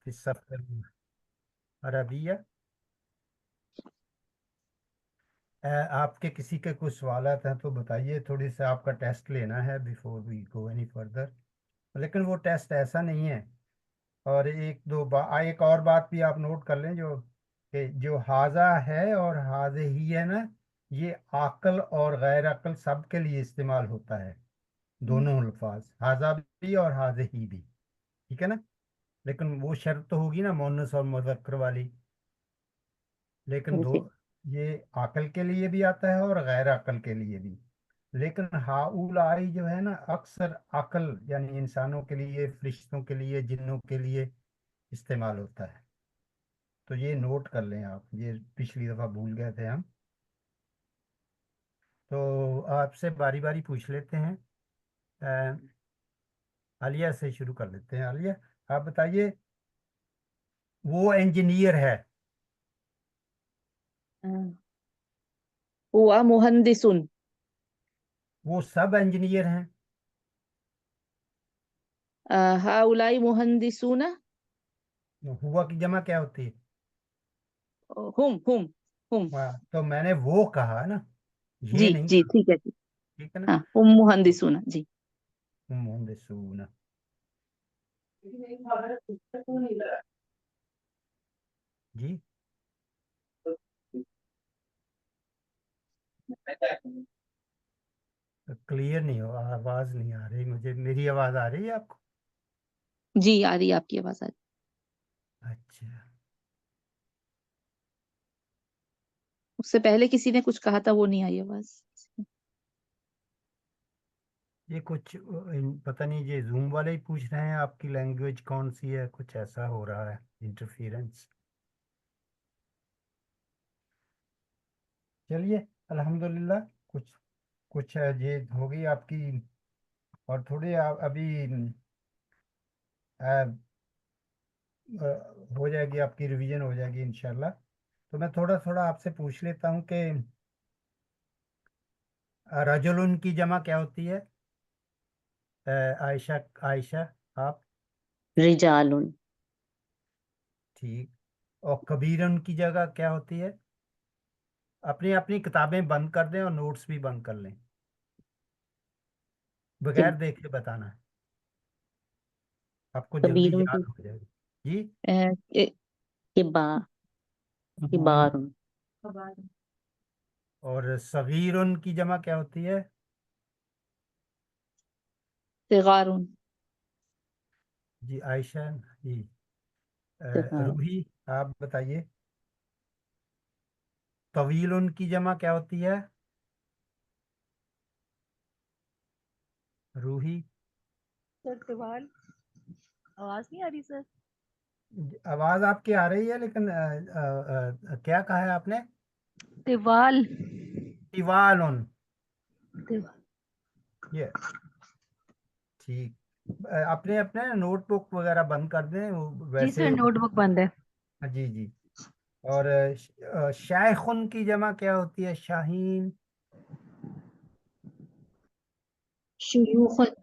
फिस्सफ़ Arabia. आपके किसी के कुछ सवालात हैं तो बताइए, थोड़ी सा आपका टेस्ट लेना है before we go any further. लेकिन वो टेस्ट ऐसा नहीं है। और एक और बात भी आप नोट कर लें, जो हाजा है और हाजे ही है ना, ये आकल और गैर अकल सब के लिए इस्तेमाल होता है। दोनों अल्फाज, हाजा भी और हाजे ही भी। ठीक है ना। लेकिन वो शर्त तो होगी ना मुअन्नस और मुज़क्कर वाली। लेकिन दो, जी। ये अकल के लिए भी आता है और गैर अकल के लिए भी। लेकिन हाउलाई जो है ना, अक्सर अकल यानी इंसानों के लिए, फरिश्तों के लिए, जिन्नों के लिए इस्तेमाल होता है। तो ये नोट कर लें आप, ये पिछली दफ़ा भूल गए थे हम। तो आपसे बारी बारी पूछ लेते हैं। अ, आलिया से शुरू कर लेते हैं। आलिया, आप बताइए, वो इंजीनियर है। हुआ मुहंदिसुन। वो सब इंजीनियर हैं। हाउलाई मुहंदिसूना। हुआ की जमा क्या होती है? हुम। वाह, तो मैंने वो कहा ना, जी ये नहीं जी, कहा। ठीक है जी। ठीक है ना। हाँ, हुम मुहंदिसूना जी। मुहंदिसून। जी। क्लियर नहीं हो, आवाज नहीं आ रही मुझे। मेरी आवाज आ रही है आपको? जी, आ रही है आपकी आवाज, आ रही। अच्छा। उससे पहले किसी ने कुछ कहा था, वो नहीं आई आवाज। ये कुछ पता नहीं, ये जूम वाले ही पूछ रहे हैं आपकी लैंग्वेज कौन सी है, कुछ ऐसा हो रहा है इंटरफेरेंस। चलिए, अल्हम्दुलिल्लाह। कुछ कुछ है, ये होगी आपकी। और थोड़ी अभी हो जाएगी आपकी, रिवीजन हो जाएगी इंशाल्लाह। तो मैं थोड़ा थोड़ा आपसे पूछ लेता हूँ कि रजुलुन की जमा क्या होती है? आयशा। आयशा, आप। रिजालुन। ठीक। और कबीरन की जगह क्या होती है? अपनी अपनी किताबें बंद कर दें और नोट्स भी बंद कर लें, बगैर जी। देखे बताना है। आपको जल्दी कबीरुन याद की। हो जाएगी। जी। अ, कि- किबा किबारुन। और सगीरुन की जमा क्या होती है? सिगारुन। जी आयशा। जी। सिगारुन। रूही, आप बताइए, तवीलुन की जमा क्या होती है? रूही। सर तिवाल। आवाज नहीं आ रही सर? आवाज आपकी आ रही है, लेकिन क्या कहा है आपने? तिवाल। तिवालुन। तिवाल। ये ठीक। अपने अपने नोटबुक वगैरह बंद कर दें, जी वैसे। सर, नोटबुक बंद है। जी जी। और शायखुन की जमा क्या होती है? शाहीन। शुयूखन।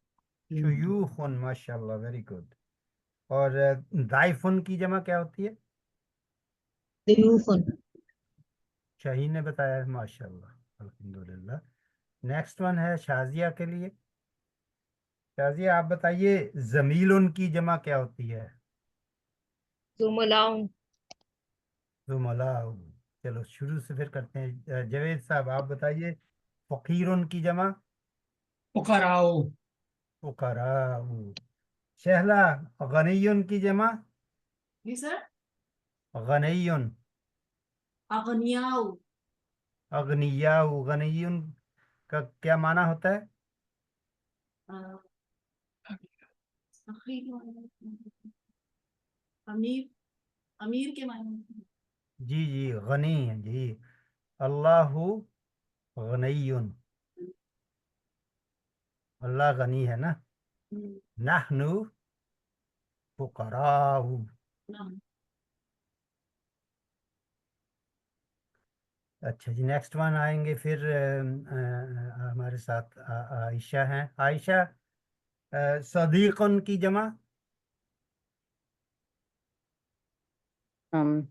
शुयूखुन, माशाल्लाह, वेरी गुड। और दाइफुन की जमा क्या होती है? दयूफन। शाहीन ने बताया है, माशाल्लाह, अल्हम्दुलिल्लाह। नेक्स्ट वन है शाजिया के लिए। शाजिया, आप बताइए, जमीलुन की जमा क्या होती है? जुमलाउन। जुमला। चलो शुरू से फिर करते हैं। जावेद साहब, आप बताइए, फकीरुन की जमा? फुकराओ। फुकरा। शहला, गनीयुन की जमा? जी सर। गनीयुन। अगनियाओ। अगनिया। गनीयुन का क्या माना होता है? अमीर। अमीर के मायने में। जी जी, गनी है जी। अल्लाहु गनीयुन। अल्लाह गनी है ना। हम्म, नहनु फुकराहु। नाम। अच्छा जी, नेक्स्ट वन आएंगे फिर हमारे साथ आयशा हैं। आयशा, सदीकुन की जमा? हम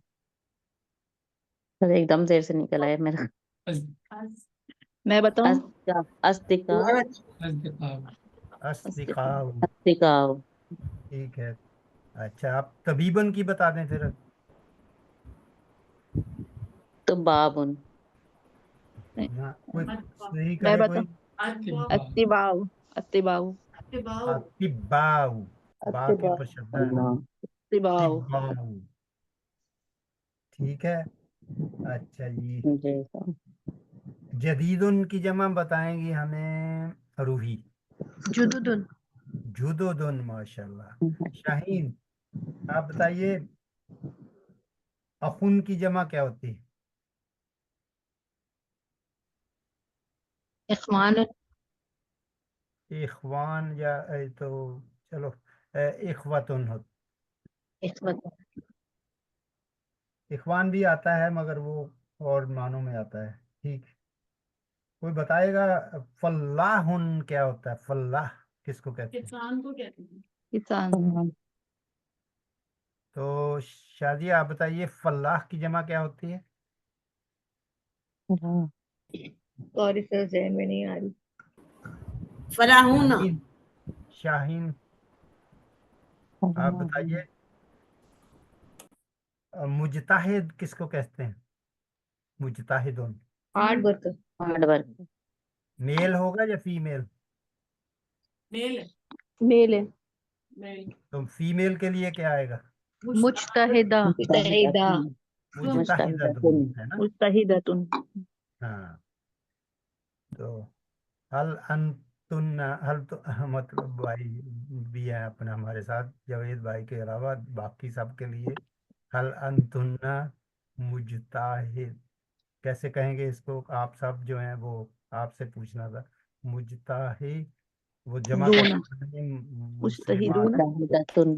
सर एकदम देर से निकल आया मेरा। अस- मैं बताऊं? अस्तिका अस्तिका अस्तिकाउ। अस्तिकाव ठीक है। अच्छा, आप तबीबन की बता दें फिर। तो बाबुन नहीं, ना कोई अत्बा- सही मैं करे कोई। बताऊं? अत्बा- अत्तिबाऊ। अत्तिबाऊ। अत्बाउ। अतिबाउ। बा के ऊपर शब्द है ना। अत्तिबाऊ। तिबाउ। ठीक है। अच्छा जी। जी सर। जदीदुन की जमा बताएंगी हमें रूही। जुदुदुन। जुदुदुन, माशाल्लाह। शाहीन, आप बताइए अखुन की जमा क्या होती है? इख्वान। इखवान या तो चलो इखवतुन हो। इख्वत। इखवान भी आता है मगर वो और मानों में आता है। ठीक। कोई बताएगा फल्लाहुन क्या होता है? फल्लाह किसको कहते हैं? किसान को कहते हैं। किसान। तो शादी आप बताइए फल्लाह की जमा क्या होती है? सॉरी सर, जहन में नहीं आ रही। फराहून। शाहीन। शाहीन, आप बताइए मुजताहिद किसको कहते हैं? मुजताहिदुन। Hard worker. Hard work male होगा या फीमेल? मेल है। मेल है। मेल। तो फीमेल के लिए क्या आएगा? मुज्तहिदा। मुज्तहिदा। मुजताहिदतुन, है ना? मुस्तहिदतुन। हाँ। तो हल अंतुन हल तो मतलब भाई भी है अपना हमारे साथ जावेद भाई के अलावा बाकी सब के लिए। हल अंतुन्ना मुजताहिद कैसे कहेंगे इसको? आप सब जो हैं वो आपसे पूछना था। मुजताहिद वो जमा कैसे दूना। करेंगे? मुस्लिमात। मुस्तहिदूना। मुजाहिदतुन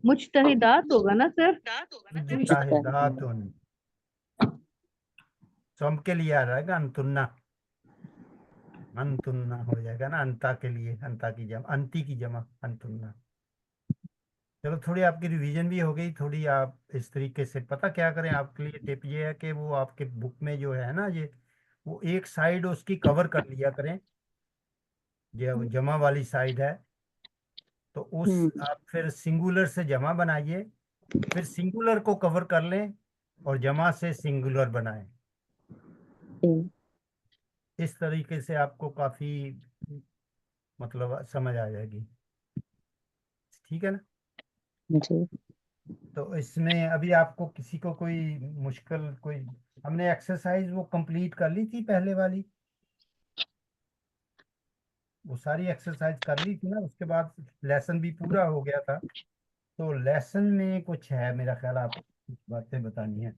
मुज्तहिदात होगा ना सर? मुजताहिदातुन। सम के लिए आ जाएगा अंतुन्ना। अंतुन्ना हो जाएगा ना, अंता के लिए, अंता की जमा, अंती की जमा अंतुन्ना। चलो थोड़ी आपकी रिवीजन भी हो गई थोड़ी। आप इस तरीके से पता क्या करें, आपके लिए टिप ये है कि वो आपके बुक में जो है ना ये, वो एक साइड उसकी कवर कर लिया करें। जो जमा वाली साइड है तो उस आप फिर सिंगुलर से जमा बनाइए, फिर सिंगुलर को कवर कर लें और जमा से सिंगुलर बनाएं। इस तरीके से आपको काफी मतलब समझ आ जाएगी। ठीक है ना? जी तो इसमें अभी आपको किसी को कोई मुश्किल कोई, हमने एक्सरसाइज वो कंप्लीट कर ली थी पहले वाली, वो सारी एक्सरसाइज कर ली थी ना, उसके बाद लेसन भी पूरा हो गया था। तो लेसन में कुछ है मेरा ख्याल, आप कुछ बातें बतानी है।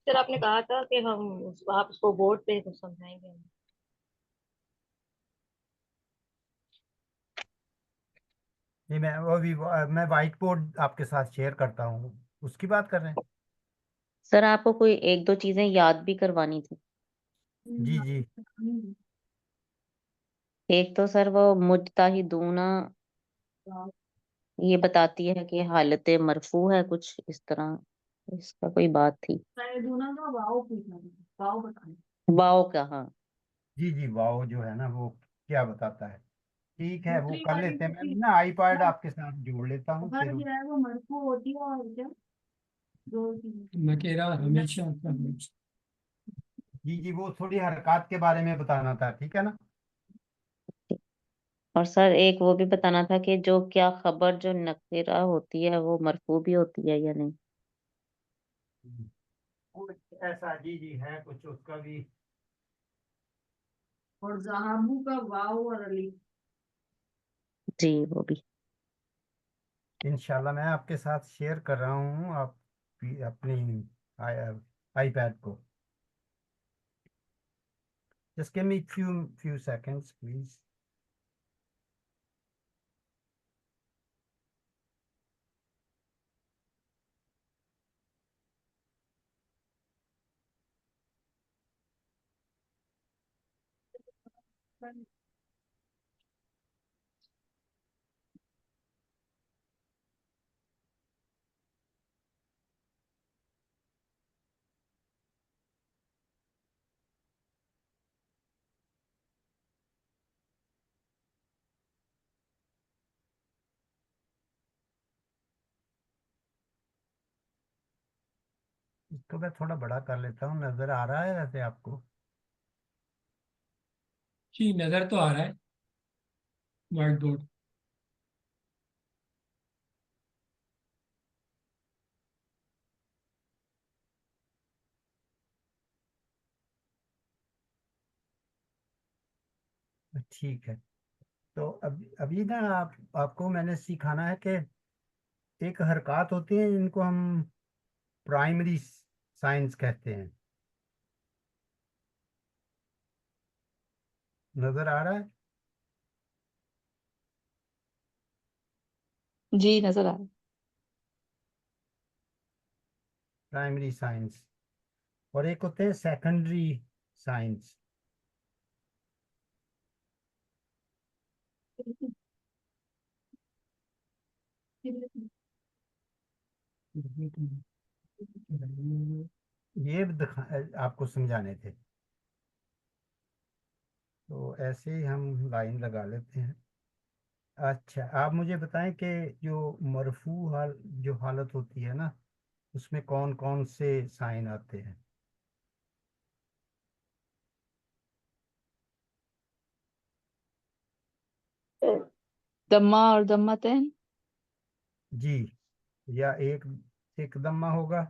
सर आपने कहा था कि आप उसको बोर्ड पे तो समझाएंगे हम। जी मैं वो भी मैं वाइट बोर्ड आपके साथ शेयर करता हूँ, उसकी बात कर रहे हैं। सर आपको कोई एक दो चीजें याद भी करवानी थी। जी जी। एक तो सर वो मुजताहिदूना ये बताती है कि हालत मरफू है कुछ इस तरह, इसका कोई बात थी। सैदूना का वाव पूछना था, वाव बताना। वाओ का हाँ। जी जी, वाओ जो है ना वो क्या बताता है? ठीक है, वो दूसरी कर वाली लेते हैं। मैं दूसरी ना आईपैड आपके साथ जोड़ लेता हूँ खबर फिर। जो है वो मरफू होती है और क्या दो चीजें। मैं कह रहा हमेशा का हमेशा। जी जी, वो थोड़ी हरकत के बारे में बताना था, ठीक है ना? और सर एक वो भी बताना था कि जो क्या खबर जो नकीरा होती है वो मरफू भी होती है या नहीं। कुछ ऐसा जी जी है कुछ उसका भी। और जहाबू का वाव और अली। जी वो भी। इंशाल्लाह मैं आपके साथ शेयर कर रहा हूँ, आप भी अपनी आईपैड को। Just give me few seconds please. इसको मैं थोड़ा बड़ा कर लेता हूँ, नजर आ रहा है वैसे आपको? जी नजर तो आ रहा है व्हाइट बोर्ड। ठीक है। तो अभी ना आपको मैंने सिखाना है कि एक हरकत होती है जिनको हम प्राइमरी साइंस कहते हैं। नजर आ रहा है? जी नजर आ रहा है। Primary science. और एक होते हैं सेकेंडरी साइंस। ये आपको समझाने थे। तो ऐसे ही हम लाइन लगा लेते हैं। अच्छा, आप मुझे बताएं कि जो मरफू जो हालत होती है ना, उसमें कौन कौन से साइन आते हैं? दम्मा और दम्मातैन। जी। या एक एक दम्मा होगा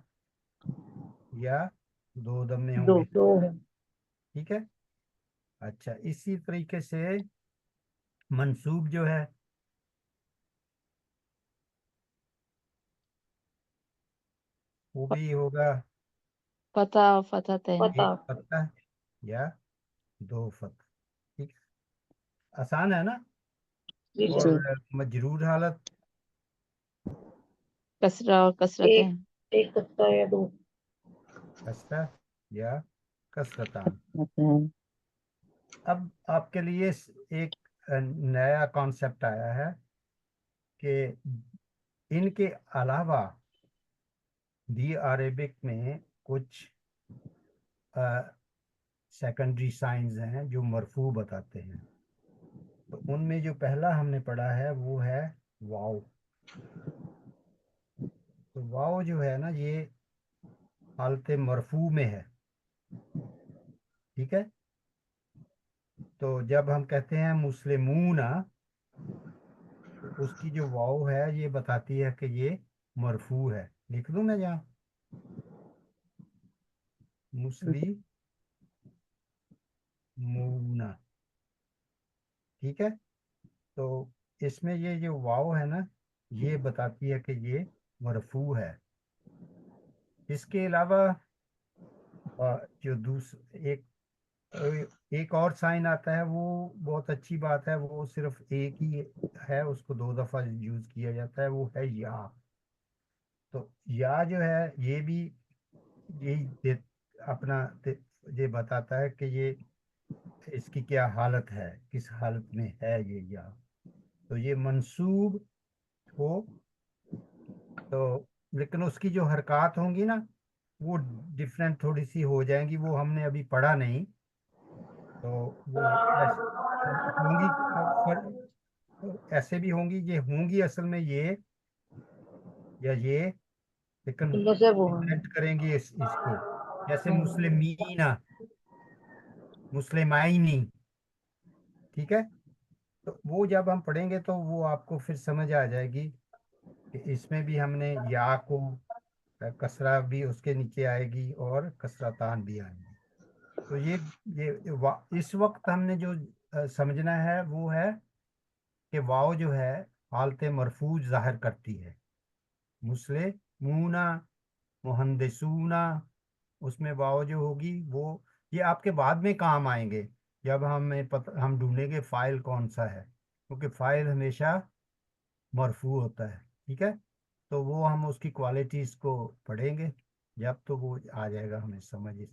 या दो दम्मे दो। होंगे। दो है। ठीक है। अच्छा, इसी तरीके से मंसूब जो है वो भी होगा फतह और फतहतैन। पता। एक फतह या दो फतह। ठीक है, आसान है ना? जी जी। सर। और मजरूर हालत कसरा और एक कसरतैन। एक पत्ता या दो। कसरा या कसरतान। कसरतैन। अब आपके लिए एक नया कॉन्सेप्ट आया है कि इनके अलावा भी अरेबिक में कुछ सेकेंडरी साइंस हैं जो मरफू बताते हैं। तो उनमें जो पहला हमने पढ़ा है वो है वाव। तो वाव जो है ना, ये हालत मरफू में है। ठीक है। तो जब हम कहते हैं मुस्लिमूना, तो उसकी जो वाव है ये बताती है कि ये मरफू है। लिख दूं मैं यहाँ? मुस्लिमूना। ठीक है। तो इसमें ये जो वाव है ना, ये बताती है कि ये मरफू है। इसके अलावा जो एक और साइन आता है, वो बहुत अच्छी बात है। वो सिर्फ एक ही है, उसको दो दफा यूज किया जाता है, वो है या। तो या जो है ये भी यही ये बताता है कि ये इसकी क्या हालत है, किस हालत में है ये या। तो ये मंसूब हो, तो लेकिन उसकी जो हरकत होंगी ना, वो डिफरेंट थोड़ी सी हो जाएंगी। वो हमने अभी पढ़ा नहीं। तो वो होंगी ऐसे भी होंगी, ये होंगी असल में ये या ये, लेकिन इनमें से वो है। डिफरेंट करेंगे इसको। जैसे मुस्लिमीना, मुस्लिमाइनी। ठीक है। तो वो जब हम पढ़ेंगे तो वो आपको फिर समझ आ जाएगी कि इसमें भी हमने या को कसरा भी उसके नीचे आएगी और कसरतान भी आएंगी। तो इस वक्त हमने जो समझना है वो है कि वाव जो है हालत मरफूज जाहिर करती है। मुस्लिमूना, मुहंदिसूना, उसमें वाव जो होगी वो, ये आपके बाद में काम आएंगे जब हम ढूंढेंगे फाइल कौन सा है, क्योंकि फाइल हमेशा मरफू होता है। ठीक है। तो वो हम उसकी क्वालिटीज को पढ़ेंगे जब, तो वो आ जाएगा हमें समझ। इस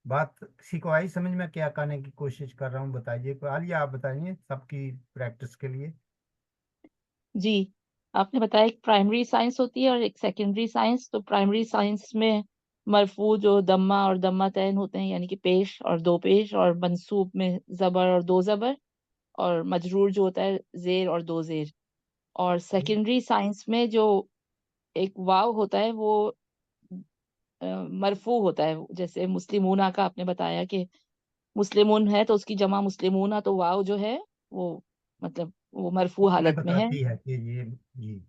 बात किसी को आई समझ में? क्या कहने की कोशिश कर रहा हूँ बताइए। आलिए आप बताइए सबकी प्रैक्टिस के लिए। जी। आपने बताया एक प्राइमरी साइंस होती है और एक सेकेंडरी साइंस। तो प्राइमरी साइंस में मरफू जो दम्मा और दम्मातैन होते हैं, यानी कि पेश और दो पेश, और मंसूब में जबर और दो जबर, और मजरूर जो होता है जेर और दो जेर। और सेकेंडरी साइंस में जो एक वाव होता है वो मरफू होता है। जैसे मुस्लिमूना का आपने बताया कि मुस्लिमून है तो उसकी जमा मुस्लिमूना, तो वाव जो है वो मतलब वो मरफू इसमें हालत में है। बताती है कि ये जी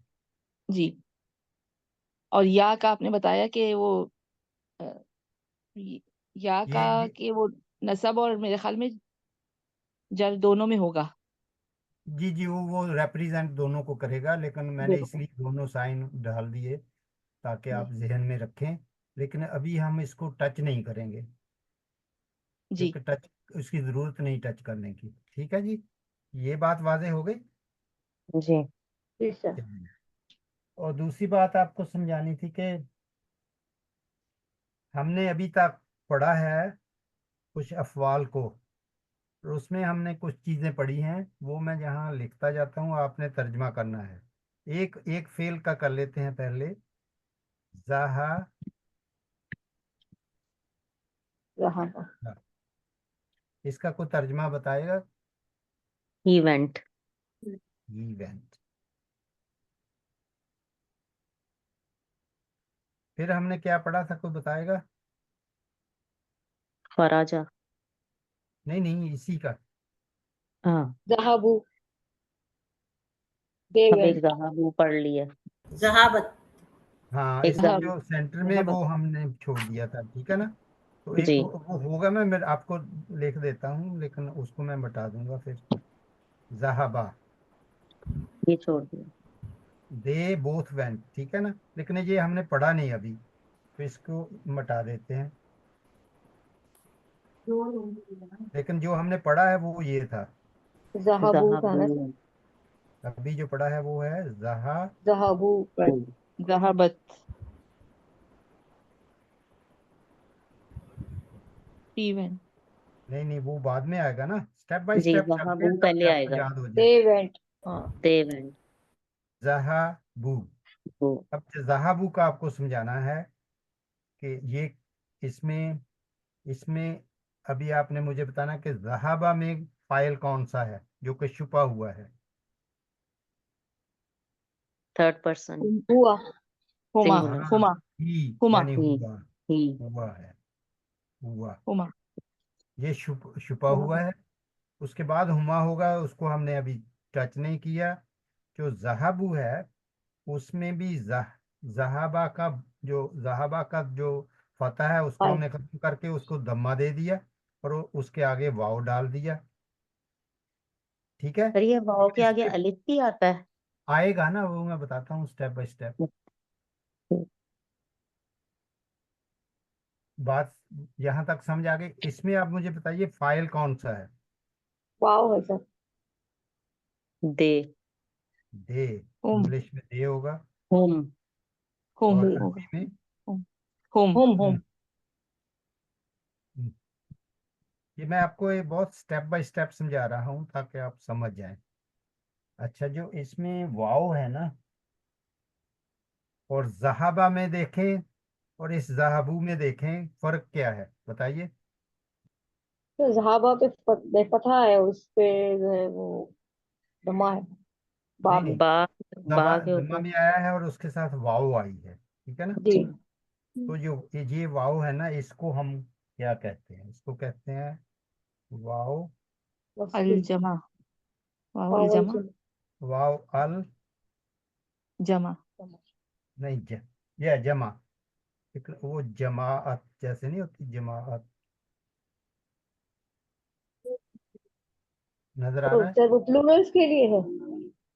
जी। और या का आपने बताया कि वो अ, या का ये कि वो नसब और मेरे ख्याल में जर दोनों में होगा। जी जी वो रिप्रेजेंट दोनों को करेगा, लेकिन मैंने दोनों को। इसलिए दोनों साइन डाल दिए ताकि जी। आप जहन में रखें। लेकिन अभी हम इसको टच नहीं करेंगे, जी। क्योंकि टच उसकी ज़रूरत नहीं टच करने की। ठीक है जी, ये बात वाज़ेह हो गई। जी। जी सर। चलिए। और दूसरी बात आपको समझानी थी कि हमने अभी तक पढ़ा है कुछ अफ़वाल को, और उसमें हमने कुछ चीज़ें पढ़ी हैं, वो मैं जहाँ लिखता जाता हूँ आपने तर्जमा करना है। एक एक फेल का कर लेते हैं पहले। जहा रहा था। इसका कोई तर्जमा बताएगा? इवेंट। इवेंट। फिर हमने क्या पढ़ा था, कोई बताएगा? फराजा। नहीं नहीं, इसी का। हाँ, जहाबू। दे अब एक वेंट। जहाबू पढ़ लिया। जहाबत। हाँ, एक इसमें हाँ, जो सेंटर में जहाबत। वो हमने छोड़ दिया था, ठीक है ना। तो एक जी, वो होगा, मैं आपको लिख देता हूँ, लेकिन उसको मैं बता दूंगा फिर। जहाबा। ये छोड़ दिया। दे बोथ वेंट, ठीक है ना, लेकिन ये हमने पढ़ा नहीं अभी, तो इसको मिटा देते हैं। दो लोग हैं ना। लेकिन जो हमने पढ़ा है वो ये था। जहाबू था जहाबू। ना सर। अभी जो पढ़ा है वो है जहा। जहाबू वेंट। जहाबत। इवेंट। नहीं नहीं, वो बाद में आएगा ना, स्टेप बाय जी, स्टेप चलते हैं जहाबू ताकि पहले आपको आएगा। याद हो दे जाए। वेंट। हाँ। ते वेंट। जहाबू। वो अब जहाबू का आपको समझाना है कि ये इसमें इसमें अभी आपने मुझे बताना कि जहाबा में फाइल कौन सा है जो कि छुपा हुआ है। थर्ड पर्सन हुआ। हुमा। सिंगुलर। हाँ, हुमा। ही हुमा। यानी ही। हुआ। ही। हुआ है। हुआ। हुमा। ये छुपा हुआ है। उसके बाद हुमा होगा, उसको हमने अभी टच नहीं किया। जो जहाबू है उसमें भी जहाबा का जो फतह है उसको हाय। हमने खत्म करके उसको दम्मा दे दिया, और उसके आगे वाव डाल दिया। ठीक है। पर ये वाव के आगे इसके अलिफ भी आता है। आएगा ना, वो मैं बताता हूँ स्टेप बाय स्टेप। बात यहाँ तक समझ आ गई। इसमें आप मुझे बताइए फाइल कौन सा है? वाव है सर। दे। दे। हुम। इंग्लिश में दे होगा, होम। हुम और होगा। अरबी में हुम। हुम। होम हम्म, होम। हम्म। ये मैं आपको एक बहुत स्टेप बाय स्टेप समझा रहा हूँ ताकि आप समझ जाएं। अच्छा, जो इसमें वाव है ना, और जहाबा में देखें और इस जहाबू में देखें, फर्क क्या है बताइए? तो जहाबा पे बेफतहा है, उस पे जो है वो दमा है। नहीं बाप। नहीं, बा। दबा बा के दमा ऊपर। भी आया है और उसके साथ वाव आई है, ठीक है ना। जी। जी। तो जो ये वाव है ना, इसको हम क्या कहते हैं? इसको कहते हैं वाव। वस्तु। अल जमा। वाहुल पावल जमा। जो। वाव अल। जमा। नहीं, ये जमा। वो जमाअत जैसे नहीं होती, जमाअत। नजर आ तो रहा है? सर वो प्लूरल्स के लिए है।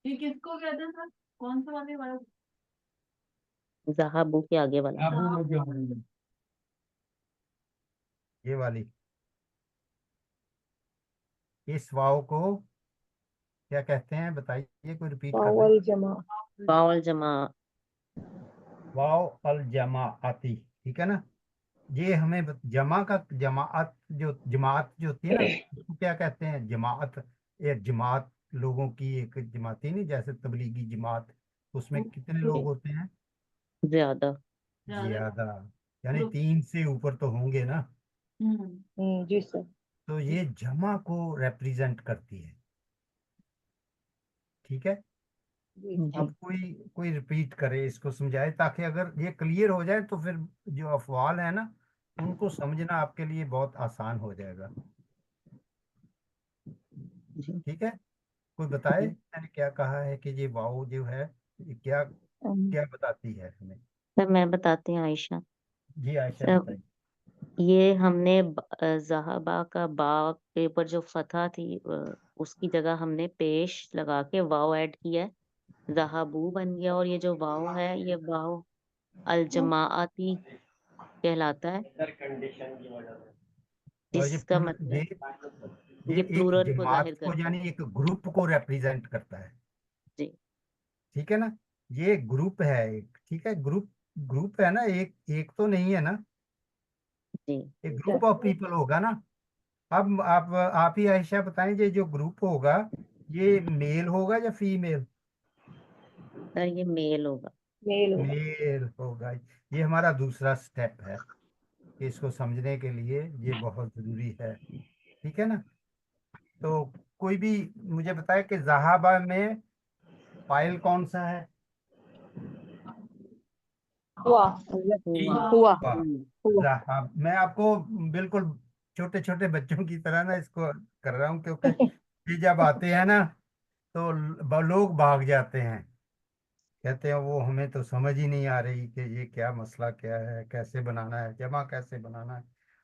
ये किसको कहते हैं सर? कौन से वाले वाला? जहाबू के आगे वाला। ये वाली। इस वाव को क्या कहते हैं बताइए, कोई रिपीट कर दे। पावल जमा। वावल जमा। वाव अल जमाअती, ठीक है ना। ये हमें जमा का जमात जो होती है ना, उसको क्या कहते हैं? जमात। एक जमात लोगों की एक जमाती नहीं, जैसे तबलीगी जमात, उसमें कितने लोग जी, होते हैं? ज्यादा। ज्यादा। ज्यादा। यानी ग्रुप। 3 से ऊपर तो होंगे ना। जी सर। तो ये जमा को रिप्रेजेंट करती है, ठीक है। जी अब कोई कोई रिपीट करे, इसको समझाए, ताकि अगर ये क्लियर हो जाए तो फिर जो अफवाल है ना उनको समझना आपके लिए बहुत आसान हो जाएगा। जी ठीक है, कोई बताए जी मैंने क्या कहा है कि ये वाव जो है ये क्या अम, क्या बताती है हमें। सर, मैं बताती हूँ आयशा। जी आयशा सर, बताइए। ये हमने जहाबा का बा के ऊपर जो फतह थी, उसकी जगह हमने पेश लगा के वाव ऐड किया है, जहाबू बन गया। और ये जो वाव है, ये वाव अल जमाअती कहलाता है, और जिसका मतलब ये ये एक प्लूरल को जमात जाहिर को करता है। यानी एक ग्रुप को रिप्रेजेंट करता है। जी ठीक है ना, ये ग्रुप है एक, ठीक है, ग्रुप ग्रुप है ना, एक एक तो नहीं है ना, जी एक ग्रुप ऑफ पीपल होगा ना। अब आप ही आयशा बताएं, ये जो ग्रुप होगा ये मेल होगा या फीमेल। सर, ये मेल होगा। मेल होगा। मेल होगा। ये हमारा दूसरा स्टेप है कि इसको समझने के लिए ये बहुत जरूरी है। ठीक है ना, तो कोई भी मुझे बताए कि जहाबा में फाइल कौन सा है। हुआ। हुआ। हुआ वाह, हुआ जहाब मैं आपको बिल्कुल छोटे छोटे बच्चों की तरह ना इसको कर रहा हूँ, क्योंकि ये जब आते हैं ना तो लोग भाग जाते हैं, कहते हैं वो हमें तो समझ ही नहीं आ रही कि ये क्या मसला क्या है, कैसे बनाना है, जमा कैसे बनाना है,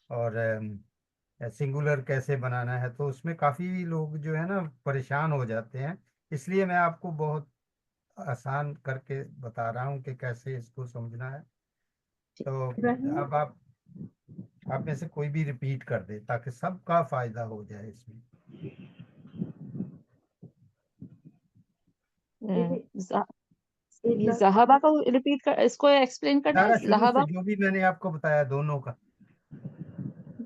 और सिंगुलर कैसे बनाना है। तो उसमें काफी लोग जो है ना परेशान हो जाते हैं। इसलिए मैं आपको बहुत आसान करके बता रहा हूँ कि कैसे इसको समझना है। तो अब आप में से कोई भी रिपीट कर दे ताकि सबका फायदा हो जाए इसमें। ये जहाबा को रिपीट कर, इसको एक्सप्लेन करना है सारा शुरू से जहाबा। जो भी मैंने आपको बताया दोनों का।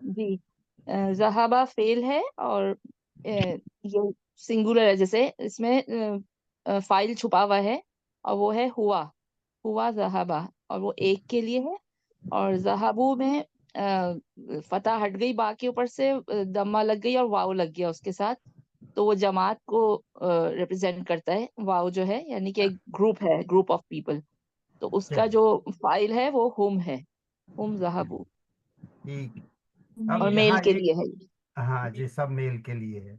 जी जहाबा फेल है, और ये सिंगुलर है, जैसे इसमें फाइल छुपा हुआ है, और वो है हुआ। हुआ जहाबा, और वो एक के लिए है। और जहाबू में फतह हट गई बा के ऊपर से, दम्मा लग गई और वाव लग गया उसके साथ। तो वो जमात को रिप्रेजेंट करता है, वाव जो है, यानी कि एक ग्रुप है, ग्रुप ऑफ पीपल। तो उसका चलिए जो फाइल है वो हुम है, हुम जहाबू। ठीक। अब और मेल। मेल यहाँ के एक, लिए है ये। हाँ जी, सब मेल के लिए है।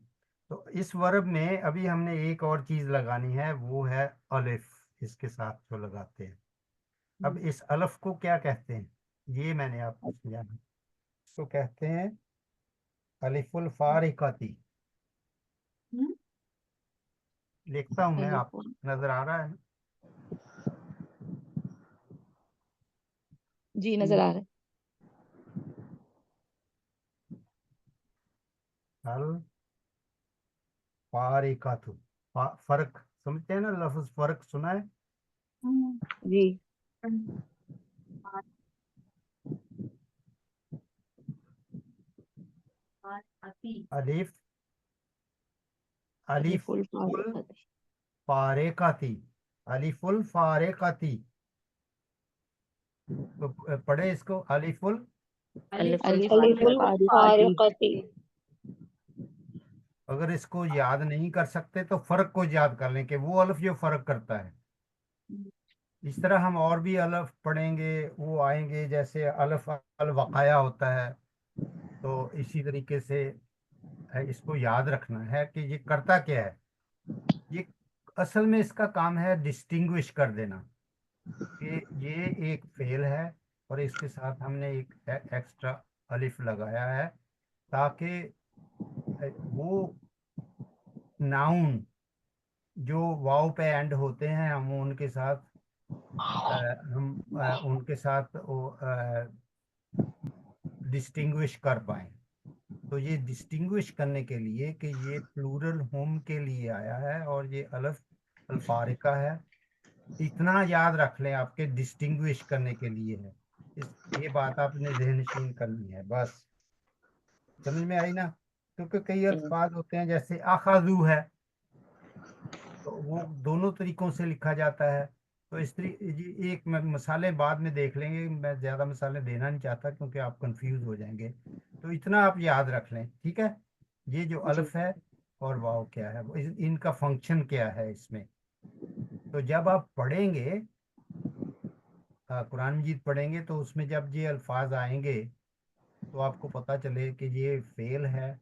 तो इस वर्ब में अभी हमने एक और चीज लगानी है, वो है अलिफ, इसके साथ जो लगाते हैं। अब इस अलिफ को क्या कहते हैं ये मैंने आपको समझाना। इसको कहते हैं अलिफुल फारिकती। हम्म, लिखता हूं मैं, आप अलिफ। नजर आ रहा है ना। जी नजर आ रहा है। अल फारिकतु, फर्क समझते हैं ना, लफ्ज फर्क सुना है। हम्म, जी आती। अलिफ, अलिफ अलिफुल उल फारिकती। फारिकती, अलिफुल फारिकती। तो पढ़े इसको, अलिफुल। अलिफुल अलिफुल अलीफुल फारिकती। फारिकती। अगर इसको याद नहीं कर सकते तो फर्क को याद कर लें कि वो अलिफ जो फर्क करता है। इस तरह हम और भी अलिफ पढ़ेंगे, वो आएंगे, जैसे अलिफ अल वकाया होता है। तो इसी तरीके से इसको याद रखना है कि ये करता क्या है। ये असल में इसका काम है डिस्टिंग्विश कर देना कि ये एक फेल है और इसके साथ हमने एक एक्स्ट्रा अलिफ लगाया है, ताकि वो नाउन जो वाव पे एंड होते हैं हम उनके साथ उनके साथ वो डिस्टिंग्विश कर पाए। तो ये डिस्टिंग्विश करने के लिए कि ये प्लूरल होम के लिए आया है और ये अलफ अल्फारिका है, इतना याद रख लें, आपके डिस्टिंग्विश करने के लिए है। ये बात आपने ज़हनशीन करनी है बस। समझ में आई ना, क्योंकि कई अल्फाज होते हैं जैसे आखाजू है, तो वो दोनों तरीकों से लिखा जाता है। तो इस तरीके एक मसाले बाद में देख लेंगे, मैं ज़्यादा मसाले देना नहीं चाहता क्योंकि आप कंफ्यूज हो जाएंगे। तो इतना आप याद रख लें, ठीक है। ये जो जी अलिफ है और वाव क्या है, इनका फंक्शन क्या है इसमें। तो जब आप पढ़ेंगे कुरान मजीद पढ़ेंगे तो उसमें जब ये अल्फाज आएंगे तो आपको पता चले कि ये फेल है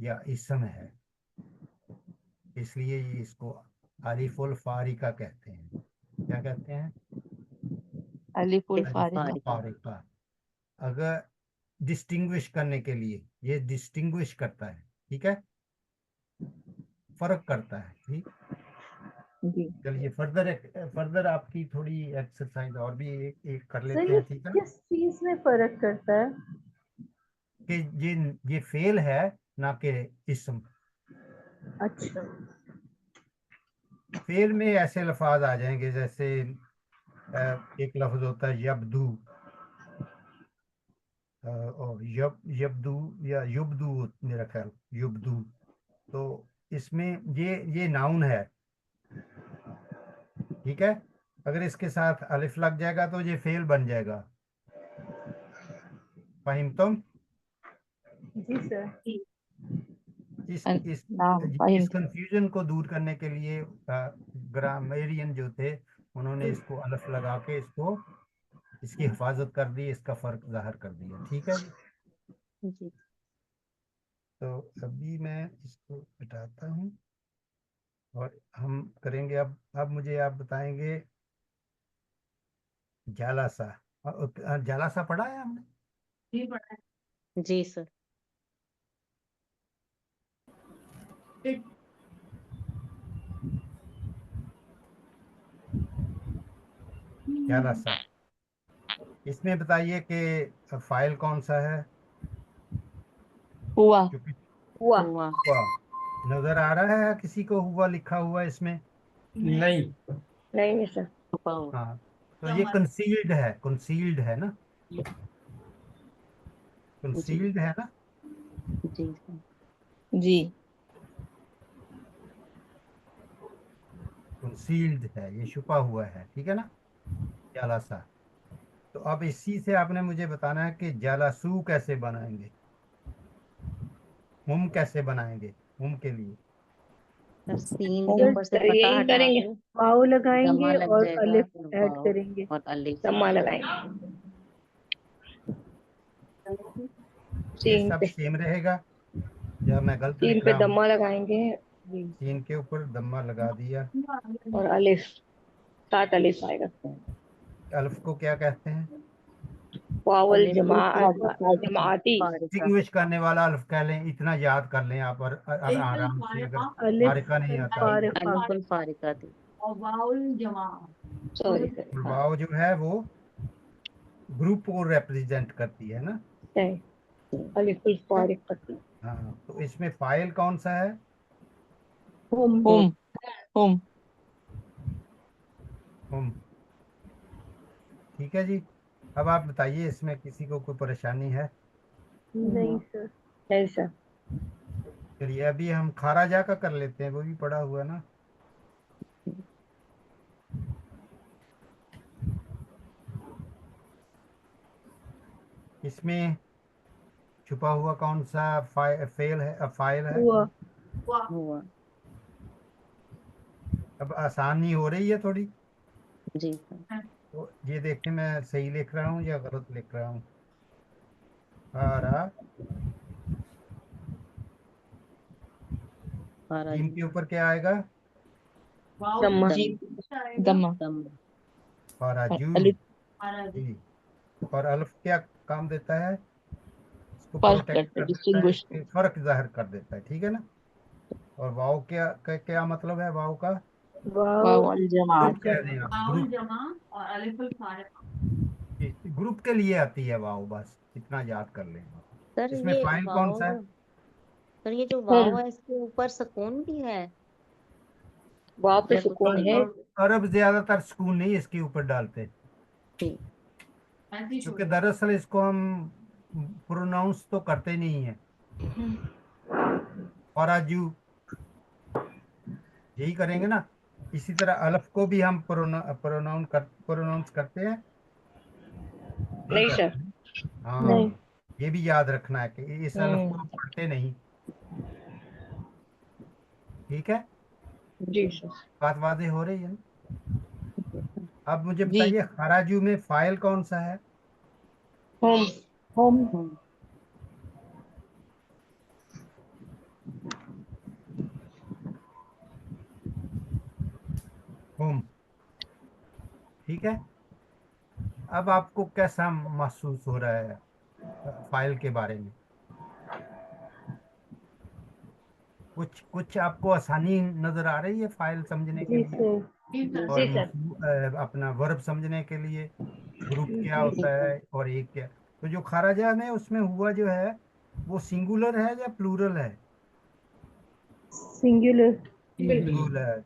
या इसम है, इसलिए ये इसको अलिफुल फारिका कहते हैं। क्या कहते हैं? अलिफुल अलिफुल फारिका। फारिका। अगर डिस्टिंग्विश करने के लिए, ये डिस्टिंग्विश करता है, ठीक है, फर्क करता है। ठीक, जी चलिए फर्दर आपकी थोड़ी एक्सरसाइज और भी एक कर लेते सर ये हैं, ठीक है, किस चीज में फर्क करता है? कि ये फेल है ना कि इसम। अच्छा। फेल में ऐसे लफाज आ जाएंगे जैसे एक लफ्ज होता है यबदू, और यबदू या युबदू, मेरा ख्याल युबदू। तो इसमें ये नाउन है, ठीक है, अगर इसके साथ अलिफ लग जाएगा तो ये फेल बन जाएगा। फाहिम तुम? जी सर। नाम इस फाहिम। कंफ्यूजन को दूर करने के लिए ग्रामेरियन जो थे उन्होंने इसको अलिफ लगा के इसकी हिफाजत कर दी, इसका फर्क जाहिर कर दिया। ठीक है जी। जी तो अभी मैं इसको हटाता हूँ और हम करेंगे अब मुझे आप बताएंगे जालासा। जालासा पढ़ा है हमने? भी पढ़ा है। जी सर। जालासा। इसमें बताइए कि फाइल कौन सा है? हुआ। क्योंकि हुआ। हुआ। हुआ नजर आ रहा है किसी को? हुआ लिखा हुआ इसमें? नहीं। नहीं सर। छुपा हुआ। हाँ, तो ये कंसील्ड है ना, जी कंसील्ड है ना। जी सर। जी कंसील्ड है, ये छुपा हुआ है, ठीक है ना, जालासा। तो अब इसी से आपने मुझे बताना है कि जालासू कैसे बनाएंगे, हम कैसे बनाएंगे, हम के लिए। सर सीन के हुम। ऊपर से सर फटा यही हटा करेंगे, के वाव दमा लगाएंगे लग और जाएगा, अलिफ फिर ऐड वाव करेंगे। और अलिफ। दम्मा लगाएंगे ये सीन सब पे। सेम रहेगा या मैं गलत सीन लिख पे रहा हूँ? दम्मा लगाएंगे सीन के ऊपर दम्मा लगा दिया। और अलिफ, 7 अलिफ आएगा। अल्फ को क्या कहते हैं? वावल अलिफ फारिका। जमाती। फारिका। डिस्टिंग्विश करने वाला अल्फ कह लें, इतना याद कर लें आप, और अलिफुल आराम से, अगर फारिका अलिफ फारिका नहीं आता। फारिका। अलिफुल फारिका थी। और वाउल जमा। Sorry sir. और वाव जो है वो ग्रुप को रिप्रेजेंट करती है ना। नहीं, अलिफुल फारिक करती। हाँ, तो इसमें फाइल कौन सा है? हुम। हुम। हुम। हम। ठीक है जी। अब आप बताइए, इसमें किसी को कोई परेशानी है? नहीं सर। नहीं सर। चलिए अभी हम खाराजा का कर लेते हैं, वो भी पढ़ा हुआ है ना। इसमें छुपा हुआ कौन सा फेल है, फाइल है? हुआ। हुआ। अब आसानी हो रही है थोड़ी, जी सर। तो ये देखें मैं सही लिख रहा हूँ या गलत लिख रहा हूँ। खारा जीम फाराजी। के ऊपर क्या आएगा? वाउल दम्मा। जी आएगा। दम्मा। दम। और फाराजू अलिफ जी। और अल्फ क्या काम देता है? इसको फर्क प्रोटेक्ट करते, कर देता है, डिस्टिंग्विश। इसके फर्क जाहिर कर देता है, ठीक है ना। और वाव क्या मतलब है वाव का? वाव वाउल जमा। ग्रुप कह दें आप, वाउल ग्रुप। जमा और अलिफुल फारिका। ग्रुप के लिए आती है वाव, बस इतना याद कर लें आप। सर इसमें ये फाइल कौन वाव सा है? जो सर ये जो हुम। वाव है इसके ऊपर सुकून भी है वाव पे या कुछ सुकून है। नहीं? अरब ज्यादातर सुकून नहीं इसके ऊपर डालते, ठीक। ऐसी क्योंकि छोड़। दरअसल इसको हम प्रोनाउंस तो करते नहीं है। फराजू यही करेंगे ना। इसी तरह अल्फ को भी हम प्रोनाउंस करते हैं, नहीं नहीं सर। करते हैं? नहीं। हाँ, ये भी याद रखना है कि इस अल्फ को हम पढ़ते नहीं। ठीक है, जी सर। बात वादे हो रही है ना? अब मुझे जी बताइए खराजू में फाइल कौन सा है? होम होम हम्म, होम। ठीक है। अब आपको कैसा महसूस हो रहा है फाइल के बारे में? कुछ कुछ आपको आसानी नजर आ रही है फाइल समझने के जी लिए सर। और जी सर। अपना वर्ब समझने के लिए? ग्रुप क्या जी होता ठीक है। है और एक क्या? तो जो खाराजा में उसमें हुआ जो है वो सिंगुलर है या प्लूरल है? सिंगुलर। सिंगुलर है।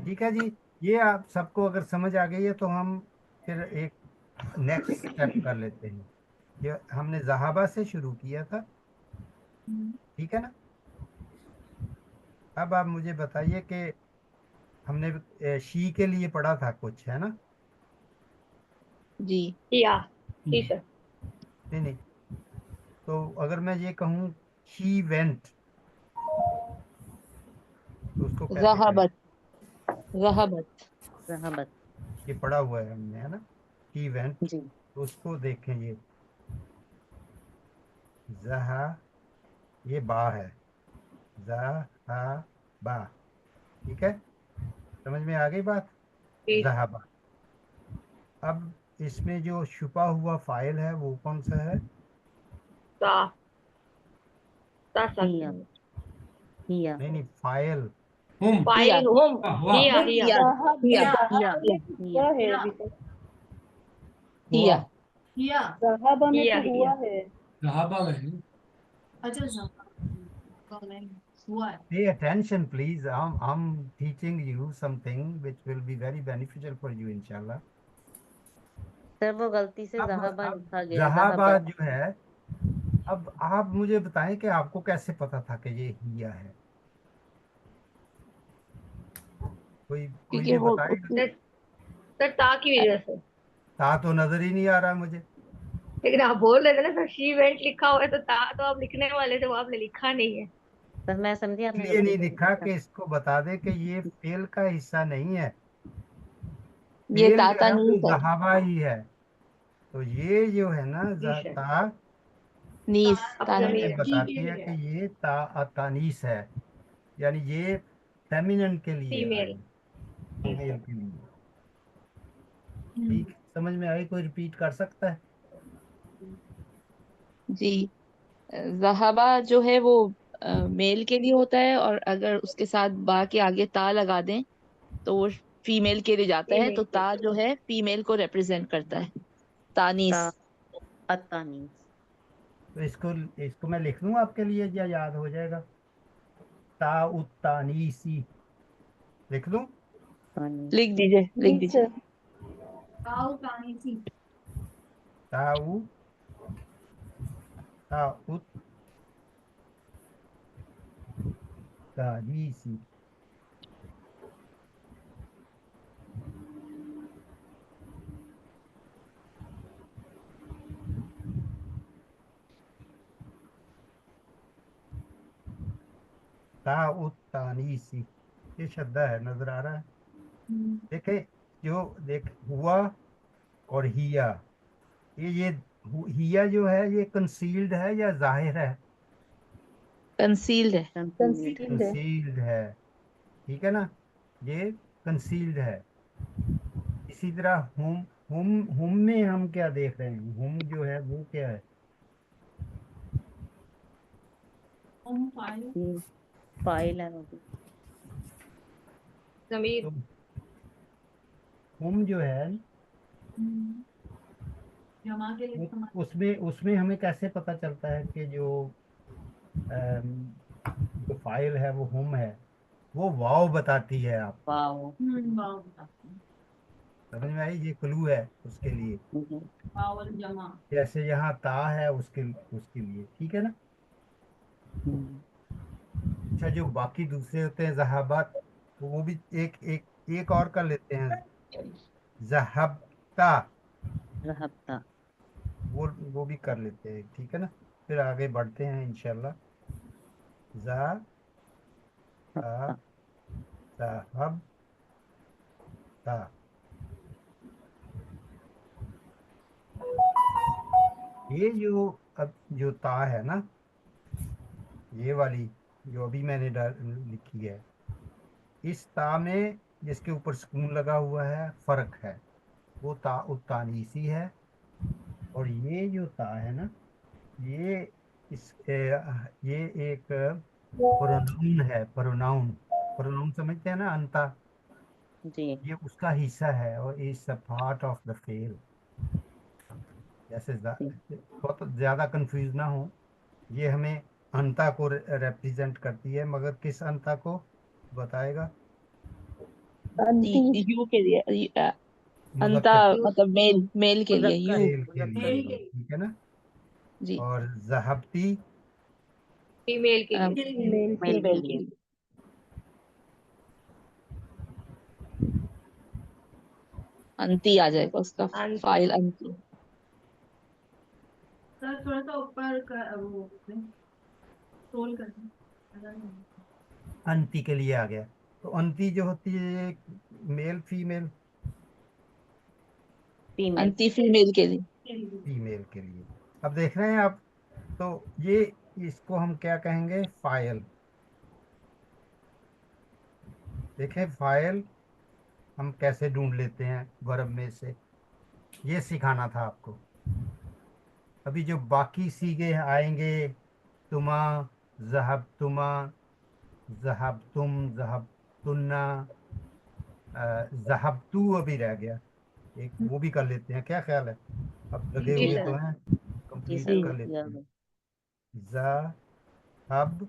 ठीक है जी। ये आप सबको अगर समझ आ गई है तो हम फिर एक नेक्स्ट स्टेप कर लेते हैं। ये हमने जहाबा से शुरू किया था। ठीक है ना? अब आप मुझे बताइए कि हमने शी के लिए पढ़ा था कुछ, है ना? जी या जी सर। नहीं नहीं। तो अगर मैं ये कहूँ शी वेंट तो उसको कैसे कहें? जहाबत जहाबत। रहाबत। ये पढ़ा हुआ है हमने, है ना? She went. जी। तो उसको देखें, ये जहा, ये बा है। जहा बा। ठीक है। समझ में आ गई बात? जी जहाबा। अब इसमें जो छुपा हुआ फाइल है वो कौन सा है? ता ता सकते हिया। हैं। हिया। नहीं नहीं, फाइल। होम। हिया फाइल होम। वाह। हिया हिया हिया हिया जहाबा हिया में तो हुआ है अभी तक। हुआ। हिया किया जहाबा में हिया तो हिया। हुआ है। रहाबा गए। अच्छा नहीं हुआ है। Pay attention, please. I'm teaching you something which will be very beneficial for you, inshallah. Sir वो गलती से जहाबा अब लिखा गया, जहाबा जहाबा। जो है, अब आप मुझे बताएं कि आपको कैसे पता था कि ये हिया है? कोई कोई क्योंकि भी वो बताएगा? सर सर ता की वजह से। ता तो नजर ही नहीं आ रहा मुझे। लेकिन आप बोल रहे थे ना सर शी इवेंट लिखा हुआ है तो ता तो आप लिखने वाले थे, वो आपने लिखा नहीं है। सर मैं समझी आपने इसलिए गलती नहीं से लिखा लिखा था। कि इसको बता दे कि ये फेल का हिस्सा नहीं है। ये फेल जो ताता है नहीं वो है। जहाबा ही है। तो ये जो है ना जी सर। ता, नीस अब ये जमीर तानीस। बताती है कि ये तानीस है, यानी ये फेमिनिन के लिए आई, फीमेल। जी फीमेल सर। के लिए। ठीक, समझ में आई? कोई रिपीट कर सकता है? जी जहाबा जो है वो मेल के लिए होता है, और अगर उसके साथ बा के आगे ता लगा दें तो वो फीमेल के लिए जाता है, तो फीमेल के। ता जो है फीमेल को रिप्रेजेंट करता है। ता तानीस। अतानीस। तो इसको इसको मैं लिख लूँ आपके लिए या याद हो जाएगा? ताउतानीसी लिख लूँ? तानीस। लिख दीजिए लिख जी दीजिए। सर। काऊ कहानी थी। ताउ ताउतानीसी। ताउतानीसी, ये शब्द है, नजर आ रहा है? देखे, जो देख हुआ और हिया, ये हिया जो है ये कंसील्ड है या जाहिर है? कंसील्ड है। कंसील्ड। कंसील्ड है। कंसील्ड है। ठीक है ना? ये कंसील्ड है। इसी तरह होम, होम में हम क्या देख रहे हैं? होम जो है वो क्या है? Home file. फाइल है वो भी। जमीर। तो होम जो है जमा के लिए इस्तेमाल। उसमें उसमें हमें कैसे पता चलता है कि जो अम, जो फाइल है वो होम है? वो वाव बताती है आपको। वाओ। वाव बताते हैं। समझ में आई? ये क्लू है उसके लिए। हम्म, वावल जमा। जैसे यहाँ ता है उसके उसके लिए। ठीक है ना? हम्म, अच्छा, जो बाकी दूसरे होते हैं जहाबात, तो वो भी एक एक एक और कर लेते हैं। जहबता, रहबता। वो भी कर लेते हैं। ठीक है ना? फिर आगे बढ़ते हैं इंशाल्लाह। जहबता, हफ्ता। जहबता। ये जो अब जो ता है ना, ये वाली जो अभी मैंने लिखी है, इस ता में जिसके ऊपर सुकून लगा हुआ है फर्क है, वो ता उतानीसी है। और ये जो ता है ना, ये ये एक प्रोनाउन है। प्रोनाउन, प्रोनाउन समझते हैं ना, अंता, जी ये उसका हिस्सा है और is a part of the fail. जैसे जी बहुत ज्यादा कंफ्यूज ना हो, ये हमें अंता को रिप्रेजेंट करती है, मगर किस अंता को बताएगा? अंति। यू के लिए अंता, मुजक्कर, मतलब मेल, मेल के लिए मुजक्कर यू। मेल के मुजक्कर लिए, को ठीक है ना। जी। और जहबती, फीमेल के लिए। फीमेल के मेल के फीमेल के लिए। लिए। अंती आ जाएगा उसका, अंति। फाइल अंती। सर थोड़ा सा ऊपर कर, वो स्क्रॉल करना। अंति के लिए आ गया। तो अंति जो होती है, मेल फीमेल? फीमेल। अंती फीमेल के लिए। फीमेल के लिए। अब देख रहे हैं आप, तो ये इसको हम क्या कहेंगे? फाइल। देखें फाइल हम कैसे ढूंढ लेते हैं वर्ब में से, ये सिखाना था आपको। अभी जो बाकी सीगे आएंगे, तुमा, जहब तुमा, जहब तुम, जहब तुन्ना, जहब तू अभी रह गया एक, वो भी कर लेते हैं, क्या ख्याल है? अब लगे जी हुए सर। तो हैं, जी कंप्लीट सर, जी। कर किया लेते हैं। हुआ। जहब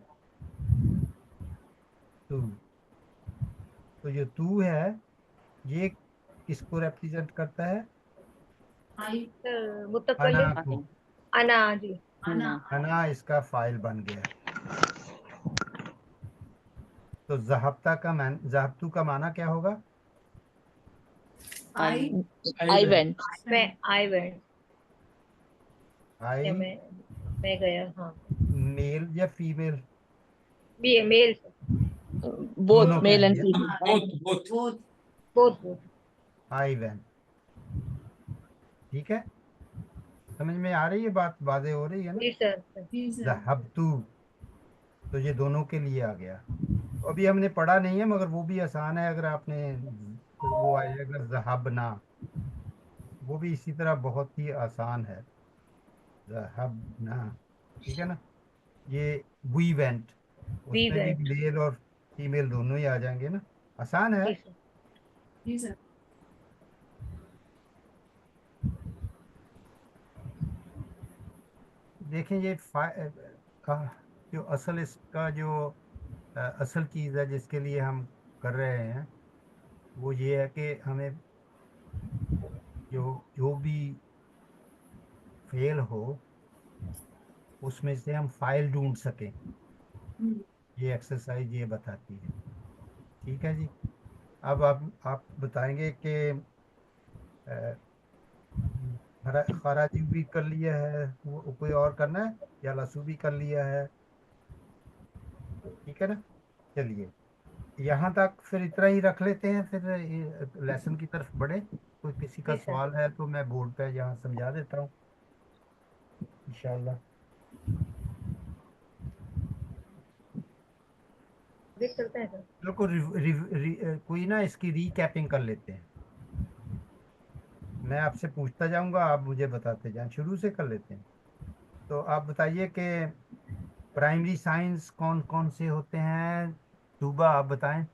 तू, तो जो तू है ये किसको रिप्रेजेंट करता है? आई, सर अना मुतकल्लिम। को। अना जी। आना। अना इसका फाइल बन गया। तो जहबता का मान, जहबतू का माना क्या होगा? I, I went. I went. या आई, मैं गया, हाँ। मेल या female? Be male sir. Both दोनों के मेल एंड लिए female. Both both. Both both. I went, ठीक है। समझ में आ रही है बात, वाज़ेह हो रही है ना? जी सर। सर। जी सर। जहबतू, तो ये दोनों के लिए आ गया। तो अभी हमने पढ़ा नहीं है, मगर वो भी आसान है। अगर आपने वो आएगा जहबना, वो भी इसी तरह बहुत ही आसान है। जहबना, ठीक है ना। ये वी वेंट, वी उसमें भी वेंट। मेल और फीमेल दोनों ही आ जाएंगे ना, आसान है। जी सर। जी सर। देखें ये जो असल इसका जो असल चीज़ है जिसके लिए हम कर रहे हैं, वो ये है कि हमें जो जो भी फेल हो उसमें से हम फाइल ढूंढ सकें। ये एक्सरसाइज ये बताती है, ठीक है जी। अब आप बताएंगे कि खराजी भी कर लिया है, वो कोई और करना है, या लसू भी कर लिया है, ठीक है ना। चलिए यहाँ तक फिर इतना ही रख लेते हैं, फिर लेसन की तरफ बढ़े। कोई किसी का जी सर। सवाल है तो मैं बोर्ड पे यहाँ समझा देता हूँ इंशाल्लाह। देख सकते हैं सर। बिल्कुल कोई ना इसकी रीकैपिंग कर लेते हैं। मैं आपसे पूछता जाऊंगा, आप मुझे बताते जाएं, शुरू से कर लेते हैं। तो आप बताइए कि प्राइमरी साइंस कौन कौन से होते हैं? तूबा आप बताएं।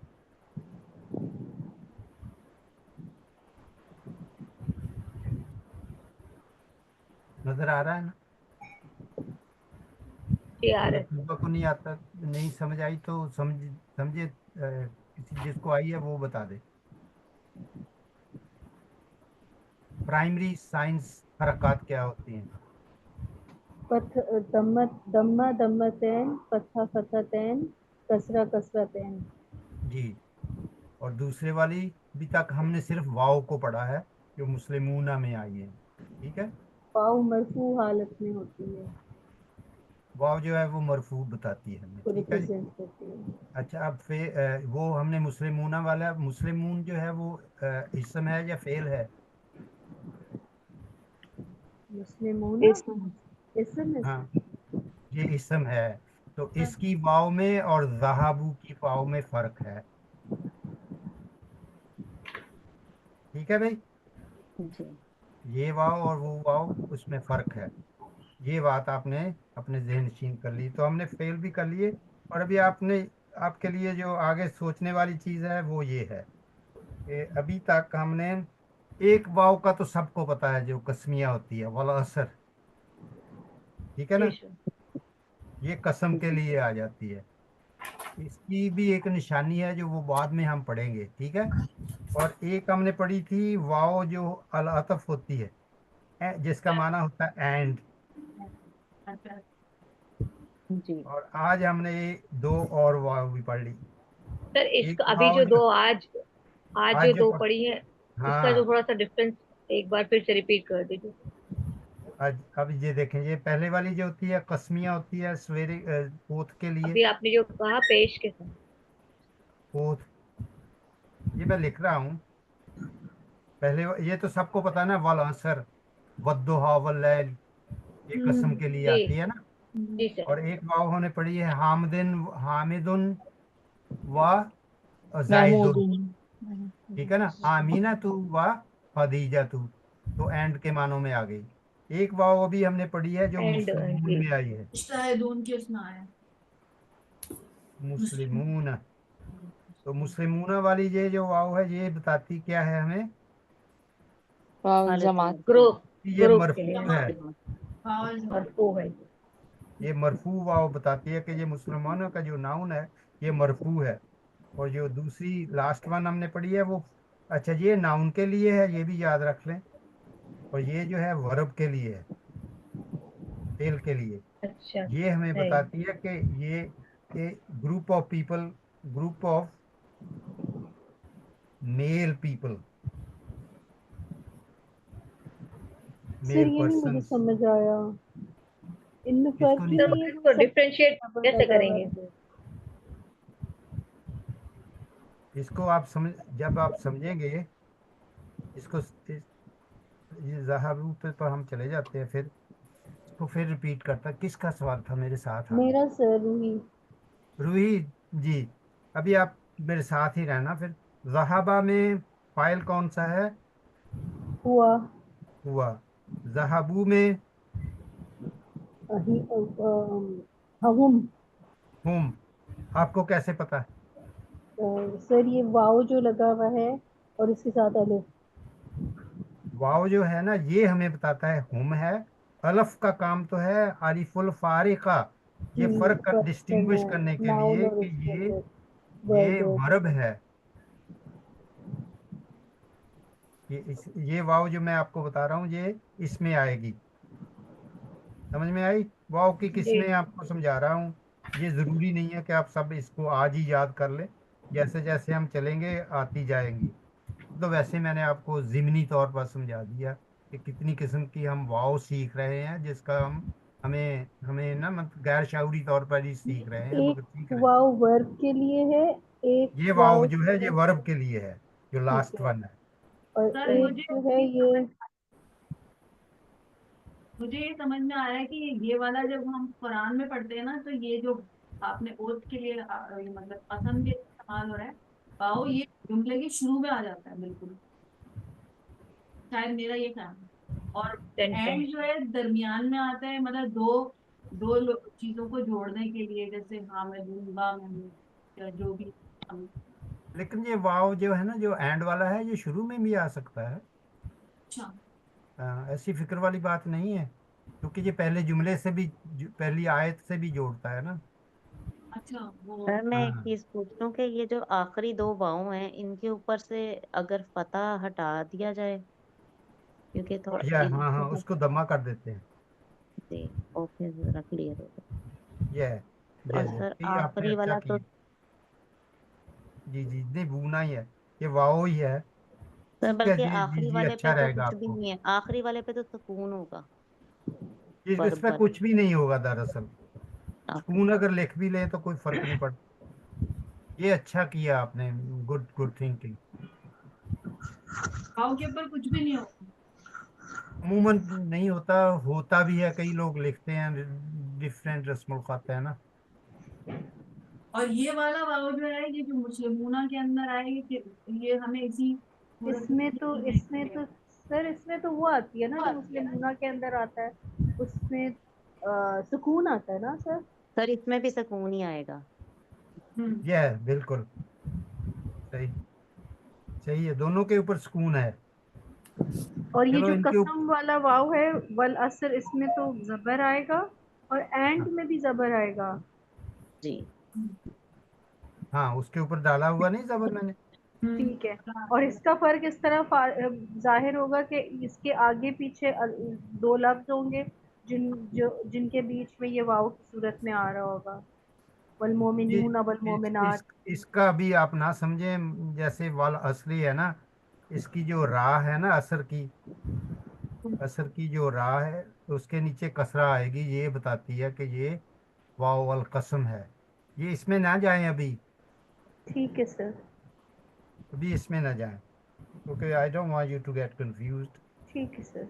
नजर आ रहा है ना? जी आ अगर रहे तूबा सर। को नहीं आता, नहीं समझ आई तो समझे किसी जिसको आई है वो बता दे। प्राइमरी साइंस हरकत क्या होती हैं? पथ दम्मा दम्मा दम्मतैन, फतहा फतहतैन, कसरा कसरतैन। जी। और दूसरे वाली भी तक हमने सिर्फ वाव को पढ़ा है, जो मुस्लिमूना में आई है, ठीक है। पाव मरफू हालत में होती है, वाव जो है वो मरफू बताती है हमें, को ठीक है जी। रिप्रेजेंट करती है। अच्छा, अब वो हमने मुस्लिमूना वाला, मुस्लिमून जो है वो इसम है या फेल है? मुस्लिमून इसम इसम है हाँ, ये इसम है। तो इसकी वाव में और ज़हाबू की वाव में फर्क है। ठीक है भाई, जी ये वाव और वो वाव उसमें फर्क है। ये बात आपने अपने ज़हन नशीन कर ली, तो हमने फेल भी कर लिए। और अभी आपने, आपके लिए जो आगे सोचने वाली चीज़ है वो ये है कि अभी तक हमने एक वाव का तो सबको पता है, जो कस्मिया होती है, वल असर। ठीक है जी ना, सर। ये कसम के लिए आ जाती है। इसकी भी एक निशानी है जो वो बाद में हम पढ़ेंगे। ठीक है। और एक हमने पढ़ी थी वाव जो अल अतफ होती है, जिसका माना होता है एंड। अच्छा, जी और आज हमने दो और वाव भी पढ़ ली। सर एक इसका अभी वाव जो दो आज आज आज जो जो दो पढ़ी है उसका जो हाँ, थोड़ा सा डिफरेंस एक बार फिर से रिपीट कर दीजिए। आज अब ये देखें, ये पहले वाली जो होती है कस्मिया होती है सवेरे ओथ के लिए। अभी आपने जो कहा पेश के साथ। ओथ, ये मैं लिख रहा हूँ। पहले ये तो सबको पता है ना, वल असर वद्दुहा वल्लैल, ये कसम के लिए जी आती है ना। जी सर। और एक वाव हमने पढ़ी है हामिदिन हामिदुन व जाहिदुन। महमूदुन। ठीक है ना, आमीना तू व खदीजा तू, तो एंड के मानों में आ गई। एक वाव अभी हमने पढ़ी है जो एंड मुस्लिमून जी में आई है। शायद उनके उसमें आया मुस्लिम। मुस्लिमून, तो मुस्लिमूना वाली ये जो वाव है ये बताती क्या है हमें, वाव हालत जमात। मरफूआ ग्रुप कि ये ग्रुप के लिए मरफू है। पावल और वो है। ये मरफू वाव बताती है कि ये मुसलमानों का जो नाउन है ये मरफू है। और जो दूसरी लास्ट वन हमने पढ़ी है वो, अच्छा ये नाउन के लिए है, ये भी याद रख लें। और ये जो है वर्ब के लिए है, फेल के लिए। अच्छा ये हमें है। बताती है कि ये group of people, group of male people, sir male ये नहीं मुझे पर्सन। समझ आया, इनमें किसको फर्क नहीं ही तो नहीं है समझ, कि इसको सब डिफरेंशिएट डबल कैसे लगा हुआ करेंगे? है। इसको आप समझ, जब आप समझेंगे इसको ये ज़हाबू पर हम चले जाते हैं, फिर इसको फिर रिपीट करता। किसका सवाल था मेरे साथ आगे? मेरा सर ही रूही जी, अभी आप मेरे साथ ही रहना फिर। ज़हाबा में फाइल कौन सा है? हुआ हुआ। ज़हाबू में हम हुम, आपको कैसे पता है? सर ये वाव जो लगा हुआ है और इसके साथ अलिफ। वाव जो है ना ये हमें बताता है हुम है। अलफ का काम तो है आरिफुल फारिका, ये फर्क कर फर्क करना डिस्टिंग्विश है करने के नाउन लिए और कि उसके ये वर्ब वर्ब है। ये वाव जो मैं आपको बता रहा हूँ ये इसमें आएगी। समझ में आई? वाव की जी किस्में आपको समझा रहा हूँ। ये जरूरी नहीं है कि आप सब इसको आज ही याद कर लें, जैसे जैसे हम चलेंगे आती जाएंगी। तो वैसे मैंने आपको जिमनी तौर पर समझा दिया कि कितनी किस्म की हम वाव सीख रहे हैं, जिसका हम हमें हमें ना मतलब गैर शाउरी तौर पर ही सीख रहे हैं, मगर एक सीख रहे हैं। वाव वर्ब के लिए है, एक ये वाव वाव जो है ये वर्ब के लिए है, जो ठीक लास्ट है, वन है। और सर एक मुझे जो है ये ये समझ में आ रहा है कि ये वाला जब हम कुरान में पढ़ते हैं ना तो ये जो आपने ओथ के लिए ये मतलब कसम के लिए इस्तेमाल हो रहा है पाओ, ये जुमले के शुरू में आ जाता है बिल्कुल, शायद मेरा ये ख्याल है। और एंड सेंटेंस। जो है दरमियान में आता है, मतलब दो दो चीजों को जोड़ने के लिए, जैसे हाँ मैं दूंगा मैं हूँ, या जो भी हम। लेकिन ये वाव जो है ना जो एंड वाला है ये शुरू में भी आ सकता है। अच्छा। ऐसी फिक्र वाली बात नहीं है, क्योंकि ये पहले जुमले से भी पहली आयत से भी जोड़ता है ना। अच्छा वो। सर मैं एक हाँ, चीज पूछ रही हूँ कि ये जो आखिरी दो वाव हैं इनके ऊपर से अगर फतह हटा दिया जाए, क्योंकि थोड़ा या हाँ इनके हाँ, ऊपर उसको दमा कर देते हैं। से ओके जरा क्लियर हो गया। ये और ये सर ये आपने आखिरी अच्छा वाला तो किया। जी जी, नहीं बूना ही है, ये वाओ ही है। सर ठीक है बल्कि जी जी आखिरी जी, वाले अच्छा पे तो रहेगा कुछ भी आपको। नहीं है, आखिरी वाले पे तो सुकून होगा इस वर्ब पे वाले। कुछ भी नहीं होगा दरअसल। ओके सुकून अगर लिख भी लें तो कोई फर्क नहीं पड़ता। ये अच्छा किया आपने, गुड गुड थिंकिंग। पाओ के ऊपर कुछ भी नहीं होगा। अमूमन नहीं होता, होता भी है, कई लोग लिखते हैं, डिफरेंट रस्म खाते हैं ना। और ये वाला वाव जो है, ये जो मुस्लिमूना के अंदर आएगी, कि ये हमें इसी सूरत इसमें तो में इसमें तो सर इसमें तो वो आती है ना जो मुस्लिमूना के अंदर आता है, उसमें सुकून आता है ना सर। सर इसमें भी सुकून ही आएगा। यह बिल्कुल सही, सही है, दोनों के ऊपर सुकून है। और ये चलो जो इनके ऊपर, कसम वाला वाव है, वल असर, इसमें तो जबर आएगा और एंड हाँ में भी जबर आएगा। जी। हाँ, उसके ऊपर डाला हुआ नहीं जबर मैंने। ठीक है। और इसका फर्क इस तरह जाहिर होगा कि इसके आगे पीछे दो लफ्ज होंगे जिनके बीच में ये वाव की सूरत में आ रहा होगा, वल ये मोमिनून वल मोमिनात। इसका भी आप ना समझे, जैसे वाल असली है ना, इसकी जो राह है ना, असर की जो राह है, उसके नीचे कसरा आएगी, ये बताती है कि ये वाव वल कसम है। ये इसमें ना जाए अभी, ठीक है सर। अभी इसमें ना जाए, क्योंकि I don't want you to get confused. ठीक है सर।